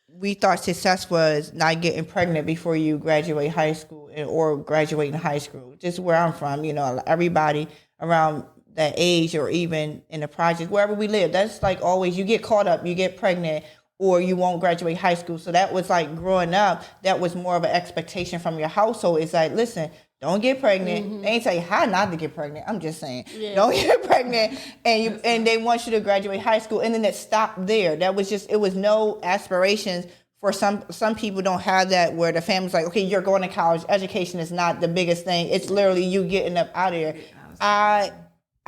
we thought success was not getting pregnant before you graduate high school or graduating high school. Just where I'm from, everybody around that age or even in the project, wherever we live, that's like always, you get caught up, you get pregnant, or you won't graduate high school. So that was like growing up, that was more of an expectation from your household. It's like, listen, don't get pregnant. They ain't tell you how not to get pregnant. I'm just saying, don't get pregnant. And they want you to graduate high school. And then it stopped there. It was no aspirations for some people don't have that where the family's like, okay, you're going to college. Education is not the biggest thing. It's literally you getting up out of there. I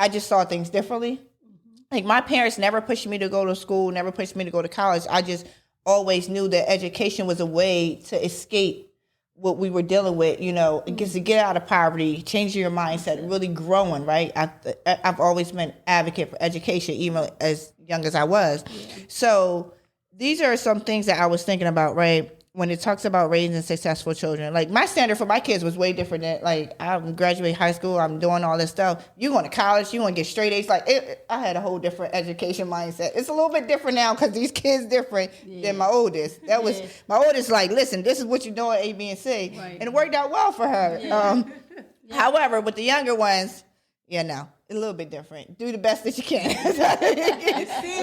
just saw things differently. Like my parents never pushed me to go to school, never pushed me to go to college. I just always knew that education was a way to escape what we were dealing with, to get out of poverty, changing your mindset, really growing, right? I've always been an advocate for education, even as young as I was. Yeah. So these are some things that I was thinking about, right? When it talks about raising successful children, like my standard for my kids was way different than like I'm graduating high school, I'm doing all this stuff. You going to college, you want to get straight A's. I had a whole different education mindset. It's a little bit different now because these kids different than my oldest. That was my oldest. Like, listen, this is what you're doing, A, B, and C, and it worked out well for her. Yeah. However, with the younger ones, a little bit different. Do the best that you can.
See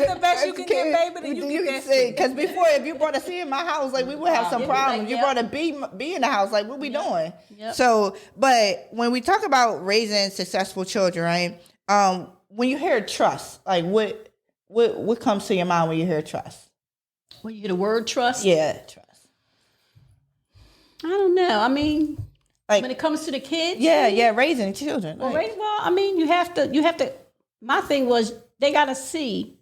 the best you can get, baby, then you get that.
Because before, if you brought a C in my house, like we would have some problems. Like, you brought a B in the house, like what we doing? Yep. So, but when we talk about raising successful children, right? When you hear trust, like what comes to your mind when you hear trust?
When you hear the word trust?
Yeah, trust.
I don't know. I mean, like, when it comes to the kids,
raising children.
Well, I mean, you have to. My thing was they got to see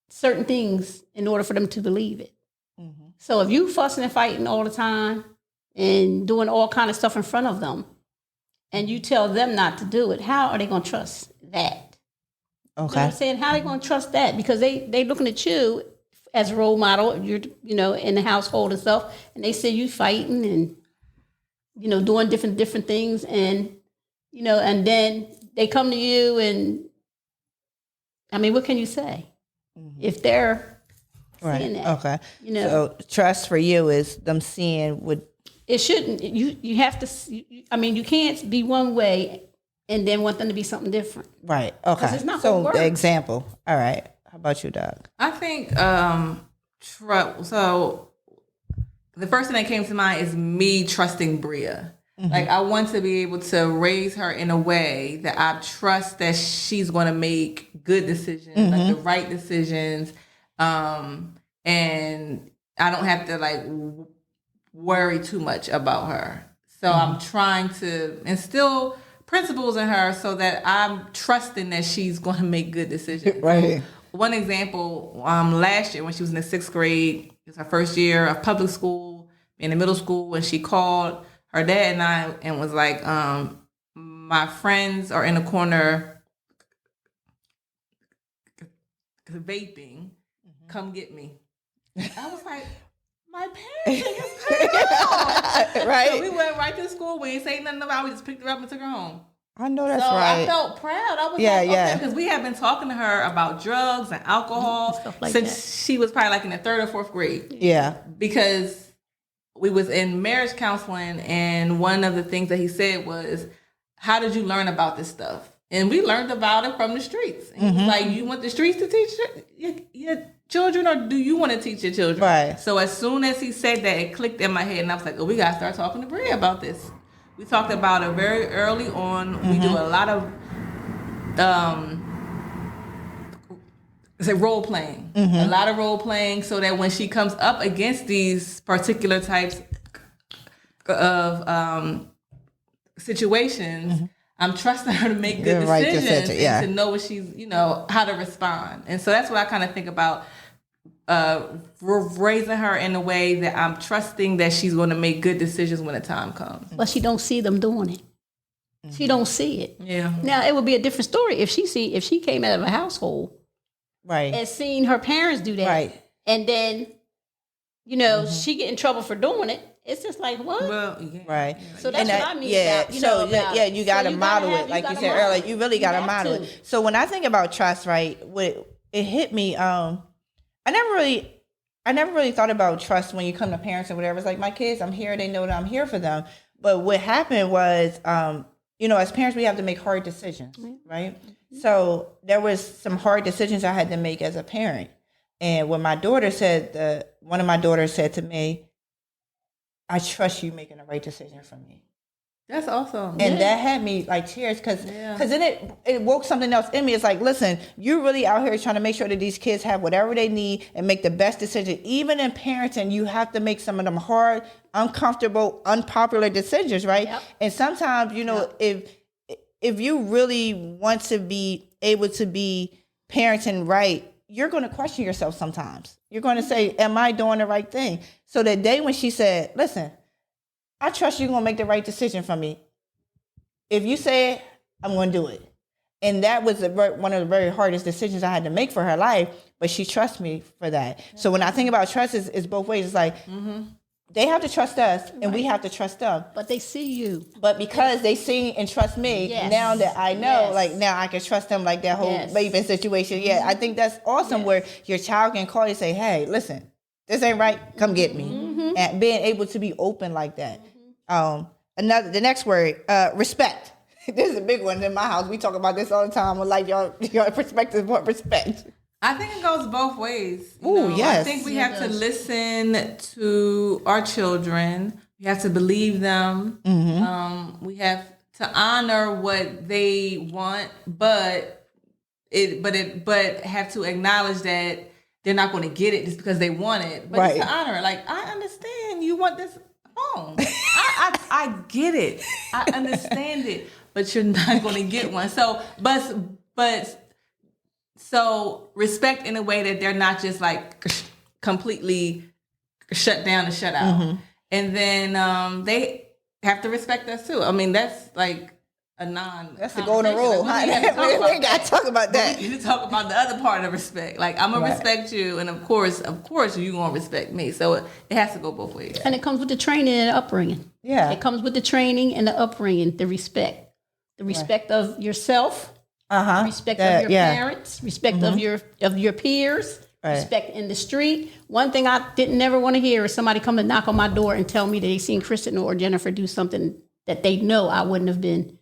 certain things in order for them to believe it. Mm-hmm. So if you fussing and fighting all the time and doing all kind of stuff in front of them, and you tell them not to do it, how are they going to trust that? Okay, you know what I'm saying, how are they going to trust that? Because they looking at you as a role model. You're in the household and stuff, and they see you fighting and doing different things, and and then they come to you, and I mean, what can you say if they're seeing that?
Okay, so trust for you is them seeing what
it shouldn't. You have to. I mean, you can't be one way and then want them to be something different.
Right. Okay.
It's not
so
work.
The example. All right. How about you, Doug?
I think so. The first thing that came to mind is me trusting Bria. Mm-hmm. Like, I want to be able to raise her in a way that I trust that she's going to make good decisions, like the right decisions. And I don't have to worry too much about her. So I'm trying to instill principles in her so that I'm trusting that she's going to make good decisions.
Right.
So one example, last year when she was in the 6th grade, it was her first year of public school, in the middle school, and she called her dad and I and was like, my friends are in the corner vaping. Come get me. I was like, my parents think it's pretty
right.
So we went right to school. We ain't say nothing about it. We just picked her up and took her home.
I know that's
so
right.
I felt proud. I was okay, because we have been talking to her about drugs and alcohol since she was probably in the 3rd or 4th grade.
Yeah.
Because we was in marriage counseling, and one of the things that he said was, how did you learn about this stuff? And we learned about it from the streets. And he was like, you want the streets to teach your children, or do you want to teach your children?
Right.
So as soon as he said that, it clicked in my head, and I was like, we got to start talking to Bria about this. We talked about it very early on. We do a lot of role playing. A lot of role playing, so that when she comes up against these particular types of situations, I'm trusting her to make good decisions and to know what she's, how to respond. And so that's what I kind of think about raising her in a way that I'm trusting that she's going to make good decisions when the time comes.
But she don't see them doing it. She don't see it.
Yeah.
Now it would be a different story if she came out of a household
Right.
and seen her parents do that,
Right.
and then she get in trouble for doing it. It's just like what?
Well, yeah.
Right.
So that's what I mean.
Yeah.
About,
So
about
yeah,
it.
you got to
So
model
gotta
it, like you
gotta
said
model
earlier. You really got to
have
model
to.
it. So when I think about trust, right, it hit me. I never really thought about trust when you come to parents or whatever. It's like my kids, I'm here. They know that I'm here for them. But what happened was, as parents, we have to make hard decisions, right? So there was some hard decisions I had to make as a parent. And when my daughter one of my daughters said to me, I trust you making the right decision for me.
That's awesome.
And that had me like tears because then it woke something else in me. It's like, listen, you're really out here trying to make sure that these kids have whatever they need and make the best decision. Even in parenting, you have to make some of them hard, uncomfortable, unpopular decisions, right?
Yep.
And sometimes, if you really want to be able to be parenting right, you're going to question yourself sometimes. You're going to say, am I doing the right thing? So that day when she said, listen, I trust you're going to make the right decision for me. If you say it, I'm going to do it. And that was one of the very hardest decisions I had to make for her life, but she trusts me for that. So when I think about trust, it's both ways. It's like, they have to trust us and we have to trust them.
But they see you.
But because they see and trust me, now that I know, like now I can trust them, like that whole baby situation. Yeah, I think that's awesome where your child can call you and say, hey, listen, this ain't right. Come get me. And being able to be open like that. The next word, respect. This is a big one in my house. We talk about this all the time. With like your perspective on respect.
I think it goes both ways.
Ooh, yes.
I think we have to listen to our children. We have to believe them. We have to honor what they want, but have to acknowledge that they're not going to get it just because they want it. But it's to honor. Like, I understand you want this phone. I get it. I understand it, but you're not going to get one. So, So respect in a way that they're not just like completely shut down and shut out. And then they have to respect us too. I mean, that's like
that's the golden rule. We got to talk about that.
We need to talk about the other part of respect. Like, I'm going to respect you, and of course you're going to respect me. So it has to go both ways.
And it comes with the training and the upbringing.
Yeah.
It comes with the training and the upbringing, the respect. The respect of yourself. Respect of your parents, respect of your peers, respect in the street. One thing I didn't never want to hear is somebody come to knock on my door and tell me that they seen Kristen or Jennifer do something that they know I wouldn't have been,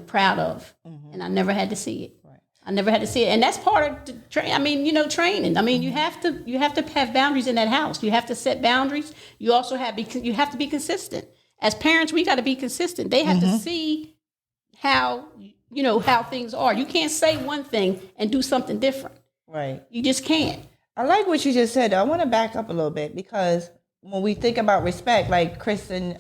proud of. And I never had to see it. I never had to see it. And that's part of the training. I mean, training. I mean, you have to have boundaries in that house. You have to set boundaries. You also you have to be consistent. As parents, we got to be consistent. They have to see how things are. You can't say one thing and do something different.
Right.
You just can't.
I like what you just said. I want to back up a little bit because when we think about respect, like Kristen,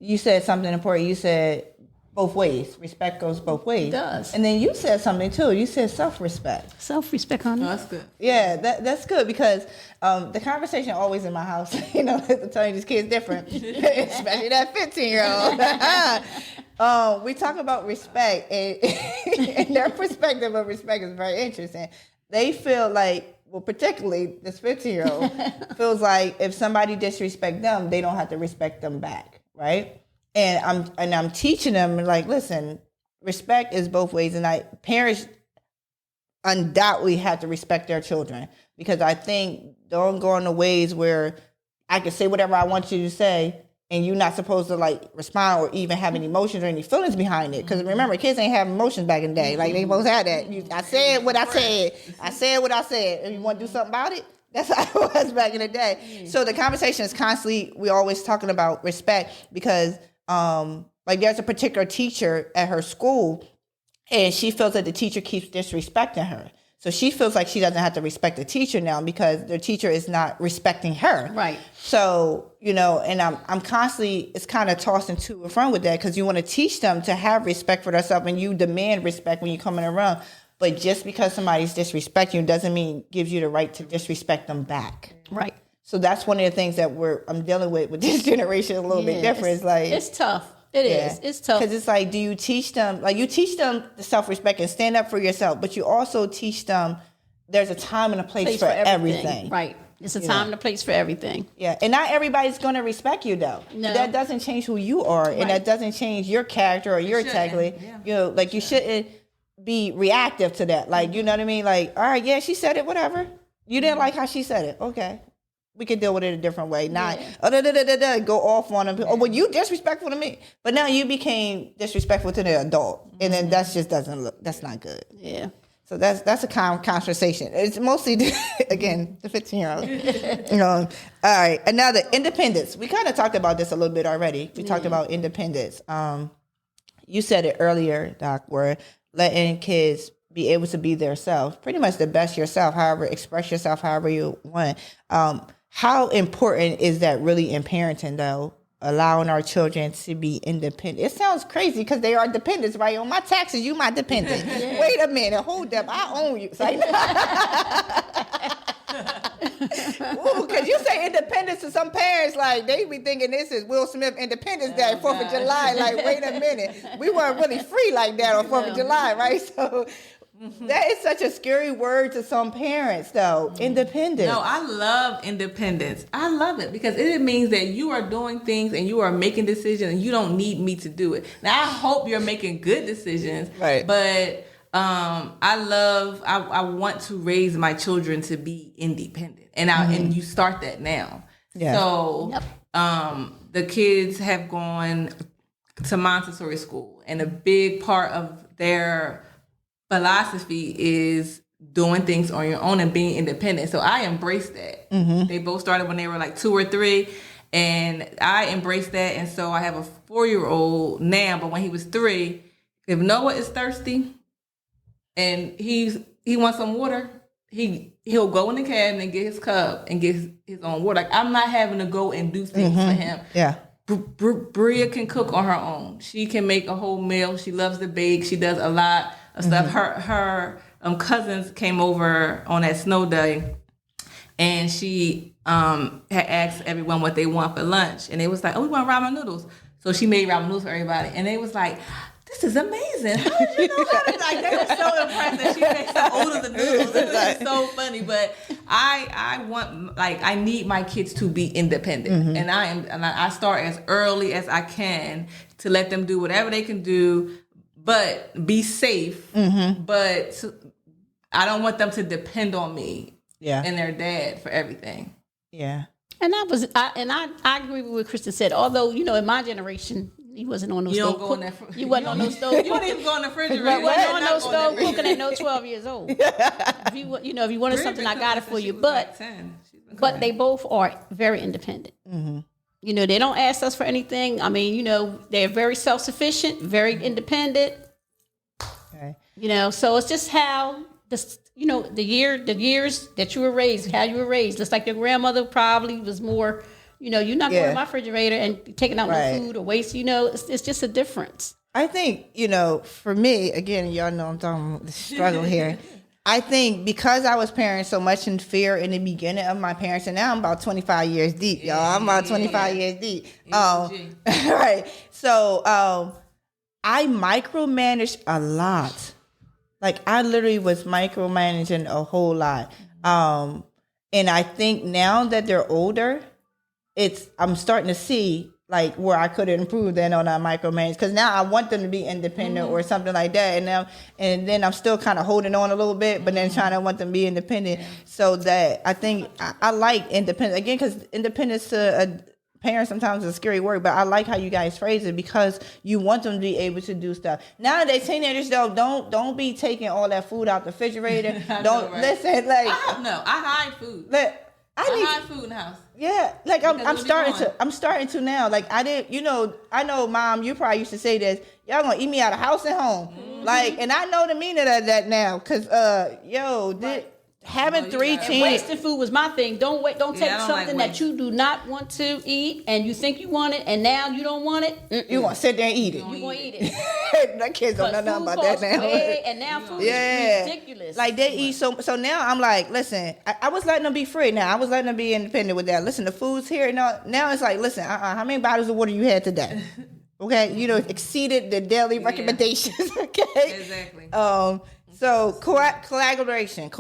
you said something important. You said both ways. Respect goes both ways.
It does.
And then you said something too. You said self-respect.
Self-respect, honey.
Oh, that's good.
Yeah, that's good because the conversation always in my house, to tell you this kid's different, especially that 15-year-old. We talk about respect and their perspective of respect is very interesting. They feel like, well, particularly this 15-year-old feels like if somebody disrespect them, they don't have to respect them back, right? And I'm teaching them like, listen, respect is both ways, and parents undoubtedly have to respect their children because I think don't go in the ways where I can say whatever I want you to say and you're not supposed to like respond or even have any emotions or any feelings behind it. Because remember, kids ain't have emotions back in the day. Like they supposed to have that. I said what I said. I said what I said. And you want to do something about it? That's how it was back in the day. So the conversation is constantly, we're always talking about respect because like there's a particular teacher at her school and she feels that the teacher keeps disrespecting her. So she feels like she doesn't have to respect the teacher now because the teacher is not respecting her.
Right.
So, and I'm constantly, it's kind of tossing to and from with that because you want to teach them to have respect for themselves and you demand respect when you're coming around. But just because somebody's disrespecting you doesn't mean gives you the right to disrespect them back.
Right.
So that's one of the things that I'm dealing with this generation a little bit different. It's like
it's tough. It is. It's tough.
Because it's like, do you teach them, like you teach them the self-respect and stand up for yourself, but you also teach them there's a time and a place for everything.
Right. It's a time and a place for everything.
Yeah. And not everybody's going to respect you though.
No.
That doesn't change who you are. And that doesn't change your character or your integrity. Yeah. Like you shouldn't be reactive to that. Like, you know what I mean? Like, all right, yeah, she said it, whatever. You didn't like how she said it. Okay. We can deal with it a different way. Not go off on them. Oh, well, you disrespectful to me. But now you became disrespectful to the adult. And then that's not good.
Yeah.
So that's a conversation. It's mostly, again, the 15-year-old. All right. Another, independence. We kind of talked about this a little bit already. We talked about independence. You said it earlier, Doc, where letting kids be able to be themselves, pretty much the best yourself, however, express yourself however you want. How important is that really in parenting, though? Allowing our children to be independent. It sounds crazy because they are dependents, right? On my taxes, you my dependent. Wait a minute, hold up, I own you. It's like, because you say independence to some parents, like they be thinking this is Will Smith Independence Day, 4th of July. Like, wait a minute, we weren't really free like that on 4th of July, right? So that is such a scary word to some parents, though. Independence.
No, I love independence. I love it because it means that you are doing things and you are making decisions and you don't need me to do it. Now, I hope you're making good decisions,
right?
But I want to raise my children to be independent, and you start that now.
Yeah.
So, the kids have gone to Montessori school, and a big part of their philosophy is doing things on your own and being independent. So I embraced that. They both started when they were like 2 or 3, and I embraced that. And so I have a 4-year-old now, but when he was 3, if Noah is thirsty and he wants some water, he'll go in the cabinet and get his cup and get his own water. Like, I'm not having to go and do things for him.
Yeah.
Bria can cook on her own. She can make a whole meal. She loves to bake. She does a lot of stuff. Her cousins came over on that snow day, and she had asked everyone what they want for lunch, and they was like, "Oh, we want ramen noodles." So she made ramen noodles for everybody, and they was like, "This is amazing! How did you know how to?" Like, they were so impressed that she made some oodles and noodles. It was so funny. But I need my kids to be independent, and I start as early as I can to let them do whatever they can do, but be safe. But I don't want them to depend on me and their dad for everything.
Yeah.
And I agree with what Kristen said. Although, in my generation, he wasn't on those
You
stove.
don't go on that.
You wasn't on those stoves.
You wouldn't even go on the refrigerator.
You wasn't on those stove cooking at no 12 years old. If you wanted something, I got it for you. But they both are very independent. They don't ask us for anything. I mean, they're very self-sufficient, very independent.
Okay.
So it's just how the years that you were raised, how you were raised. Just like your grandmother probably was more, you're not going to my refrigerator and taking out no food or waste. It's just a difference.
I think, for me, again, y'all know I'm talking about the struggle here. I think because I was parenting so much in fear in the beginning of my parents, and now I'm about 25 years deep, y'all. I'm about 25 years deep. Right. So I micromanaged a lot. Like, I literally was micromanaging a whole lot. And I think now that they're older, I'm starting to see like where I could improve then on that micromanage, because now I want them to be independent or something like that, and then I'm still kind of holding on a little bit, but then trying to want them to be independent. So that I think I like independence again, because independence to a parent sometimes is a scary word, but I like how you guys phrase it, because you want them to be able to do stuff. Nowadays, teenagers though, don't be taking all that food out the refrigerator. Listen, like
I hide food.
I
hide food in the house.
Yeah, like I'm starting to now. Like I know, Mom, you probably used to say this. Y'all gonna eat me out of house and home. Like, and I know the meaning of that now, cause having 3 teens,
wasting food was my thing. Don't take something that you do not want to eat and you think you want it, and now you don't want it.
You gonna sit there and eat it.
You gonna eat it.
The kids don't know nothing about that now.
And now food is ridiculous.
Like they eat so now I'm like, listen, I was letting them be free. Now I was letting them be independent with that. Listen, the food's here. Now it's like, listen, how many bottles of water you had today? Okay, exceeded the daily recommendations. Okay,
exactly.
So collaboration.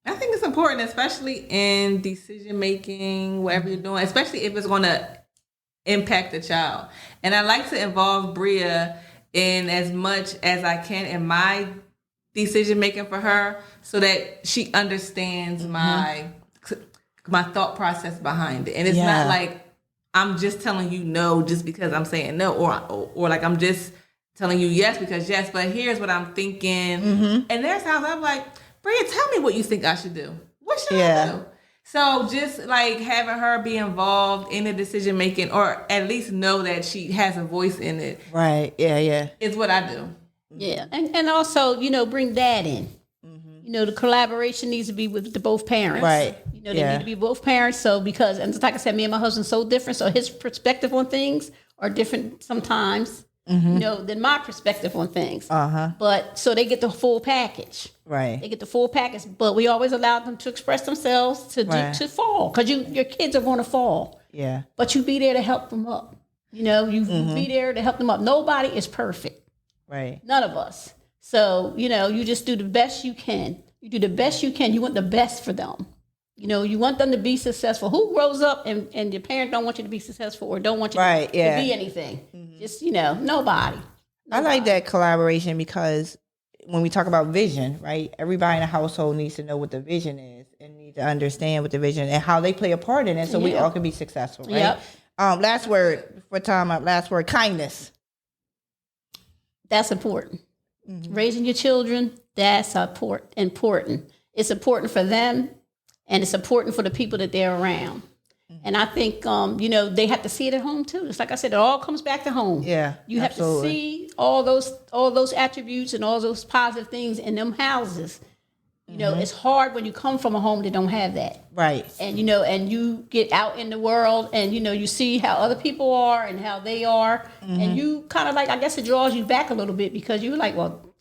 I think it's important, especially in decision making, whatever you're doing, especially if it's going to impact the child. And I like to involve Bria in as much as I can in my decision making for her, so that she understands my thought process behind it. And it's not like I'm just telling you no just because I'm saying no, or like I'm just telling you yes because yes, but here's what I'm thinking. And there's times I'm like, Bria, tell me what you think I should do. What should I do? So just like having her be involved in the decision making, or at least know that she has a voice in it.
Right. Yeah.
Is what I do.
Yeah. And also, bring dad in. The collaboration needs to be with the both parents.
Right.
They need to be both parents. So because, and like I said, me and my husband are so different. So his perspective on things are different sometimes, than my perspective on things. But so they get the full package.
Right.
They get the full package, but we always allow them to express themselves to fall, because your kids are going to fall.
Yeah.
But you be there to help them up. You be there to help them up. Nobody is perfect.
Right.
None of us. So, you just do the best you can. You do the best you can. You want the best for them. You want them to be successful. Who grows up and your parent don't want you to be successful or don't want you to be anything? Just, nobody.
I like that collaboration, because when we talk about vision, right, everybody in the household needs to know what the vision is and need to understand what the vision and how they play a part in it, so we all can be successful, right?
Yep.
Last word for time up. Last word, kindness.
That's important. Raising your children, that's important. It's important for them, and it's important for the people that they're around. And I think, they have to see it at home too. It's like I said, it all comes back to home.
Yeah,
you have to see all those attributes and all those positive things in them houses. It's hard when you come from a home that don't have that.
Right.
And, and you get out in the world and, you see how other people are and how they are. And you kind of like, I guess it draws you back a little bit, because you're like, well,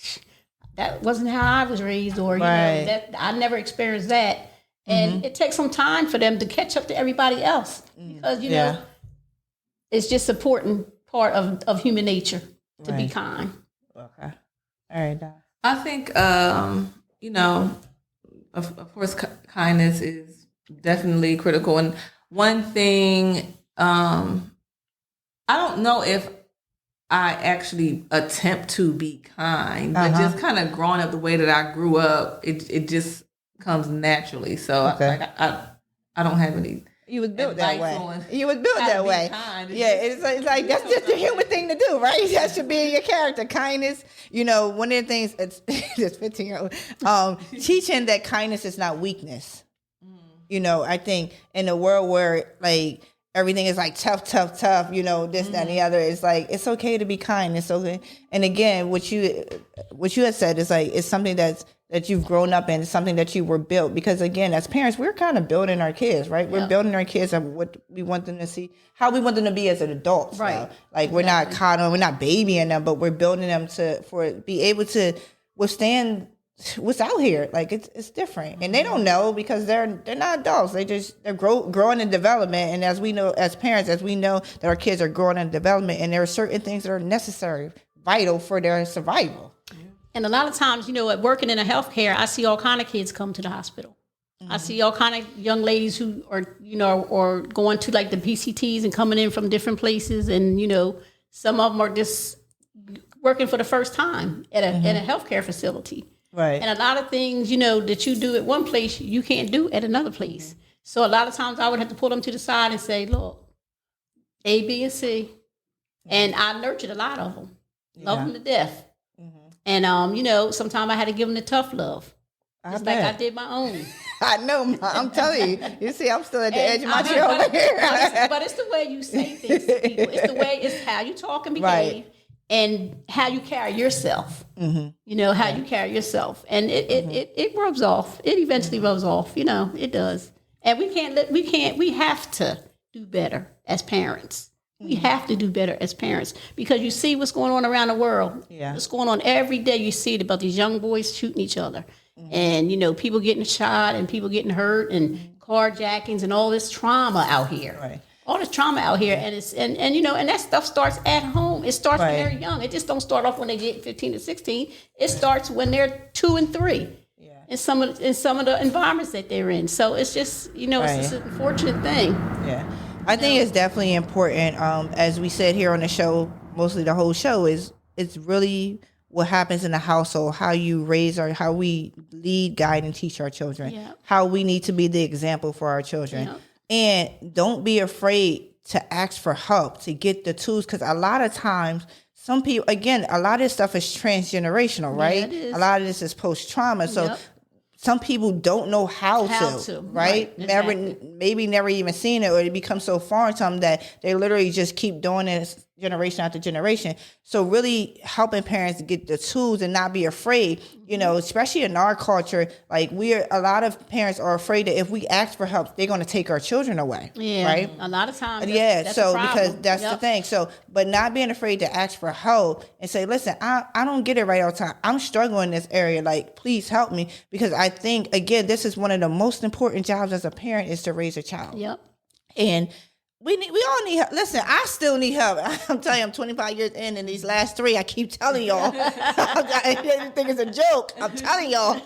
that wasn't how I was raised, or, that I never experienced that. And it takes some time for them to catch up to everybody else, because, it's just an important part of human nature to be kind.
Okay. All right, Don.
I think, of course, kindness is definitely critical. And one thing, I don't know if I actually attempt to be kind, but just kind of growing up the way that I grew up, it just comes naturally. So I don't have any.
You was built that way. You was built that way. It's like that's just a human thing to do, right? That should be in your character. Kindness. One of the things, it's this 15-year-old teaching that kindness is not weakness. I think in a world where like everything is like tough, this, that, and the other, it's like it's okay to be kind. It's okay. And again, what you had said is like it's something that you've grown up in, it's something that you were built. Because again, as parents, we're kind of building our kids, right? We're building our kids on what we want them to see, how we want them to be as an adult.
Right.
Like we're not coddling, we're not babying them, but we're building them to be able to withstand what's out here. Like it's different, and they don't know, because they're not adults. They're growing in development. And as we know, as parents, as we know that our kids are growing in development, and there are certain things that are necessary, vital for their survival.
And a lot of times, working in a healthcare, I see all kind of kids come to the hospital. I see all kind of young ladies who are, or going to like the PCTs and coming in from different places. And, some of them are just working for the first time at a healthcare facility.
Right.
And a lot of things, that you do at one place, you can't do at another place. So a lot of times I would have to pull them to the side and say, look, A, B, and C. And I nurtured a lot of them. Love them to death. And, sometimes I had to give them the tough love. Just like I did my own.
I know. I'm telling you. You see, I'm still at the edge of my chair over here.
But it's the way you say things to people. It's how you talk and behave, and how you carry yourself. How you carry yourself. And it rubs off. It eventually rubs off. It does. And we have to do better as parents. We have to do better as parents because you see what's going on around the world.
Yeah.
What's going on every day. You see it about these young boys shooting each other. And, people getting shot and people getting hurt and carjackings and all this trauma out here.
Right.
All this trauma out here. And it's and that stuff starts at home. It starts when
Right.
they're young. It just don't start off when they get 15 to 16. It starts when they're 2 and 3.
Yeah.
In some of the environments that they're in. So it's just, it's just an unfortunate thing.
Yeah. I think it's definitely important. As we said here on the show, mostly the whole show it's really what happens in the household, how you raise how we lead, guide, and teach our children,
Yeah.
how we need to be the example for our children.
Yeah.
And don't be afraid to ask for help, to get the tools, because a lot of times, some people, again, a lot of this stuff is transgenerational, right?
Yeah, it is.
A lot of this is post-trauma. So
Yep.
some people don't know how to, right?
Exactly.
Maybe never even seen it, or it becomes so foreign to them that they literally just keep doing this generation after generation. So really helping parents get the tools and not be afraid, especially in our culture, like a lot of parents are afraid that if we ask for help, they're going to take our children away.
Yeah.
Right.
A lot of times. That's
so
a problem.
because that's the
Yep.
thing. So, but not being afraid to ask for help and say, listen, I don't get it right all the time. I'm struggling in this area. Like, please help me. Because I think, again, this is one of the most important jobs as a parent is to raise a child.
Yep.
And we all need help. Listen, I still need help. I'm telling you, I'm 25 years in, and these last 3, I keep telling y'all. I didn't think it's a joke. I'm telling y'all.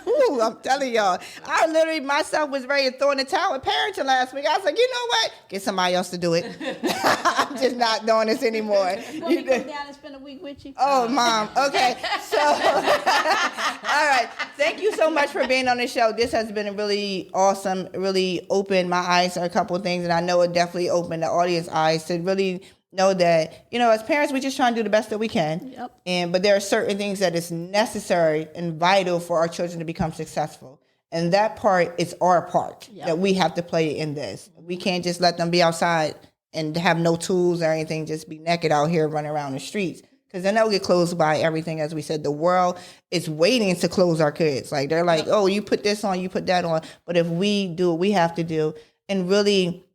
Ooh, I'm telling y'all. I literally myself was ready to throw in the towel with parenting last week. I was like, you know what? Get somebody else to do it. I'm just not doing this anymore.
You want me to come down and spend a week with you?
Oh, Mom. Okay. So, all right. Thank you so much for being on the show. This has been really awesome. Really opened my eyes to a couple of things, and I know it definitely opened the audience eyes to really know that, as parents, we're just trying to do the best that we can.
Yep.
But there are certain things that is necessary and vital for our children to become successful. And that part is our part that we have to play in this. We can't just let them be outside and have no tools or anything, just be naked out here running around the streets. Because then they'll get closed by everything. As we said, the world is waiting to close our kids. Like, they're like, oh, you put this on, you put that on. But if we do what we have to do, and really,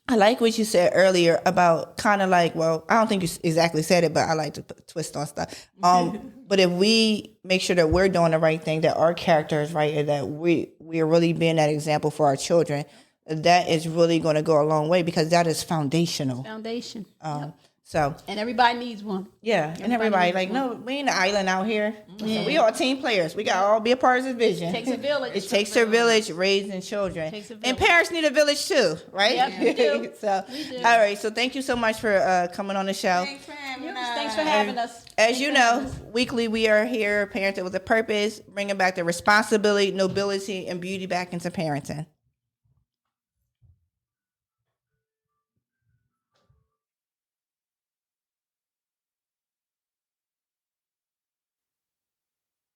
I like what you said earlier about kind of like, well, I don't think you exactly said it, but I like to twist on stuff. But if we make sure that we're doing the right thing, that our character is right, and that we are really being that example for our children, that is really going to go a long way, because that is foundational.
Foundation.
So,
And everybody needs one.
yeah, and everybody
needs
like,
one.
no, we ain't an island out here. So we all team players. We got to all be a part of this vision.
It takes a village.
It takes a village raising children.
Takes a
And
village.
parents need a village too, right?
Yep, we do.
So,
We do.
all right. So thank you so much for coming on the show.
Thanks for having us.
Thanks for having us.
As you know, weekly we are here, Parenting with a Purpose, bringing back the responsibility, nobility, and beauty back into parenting.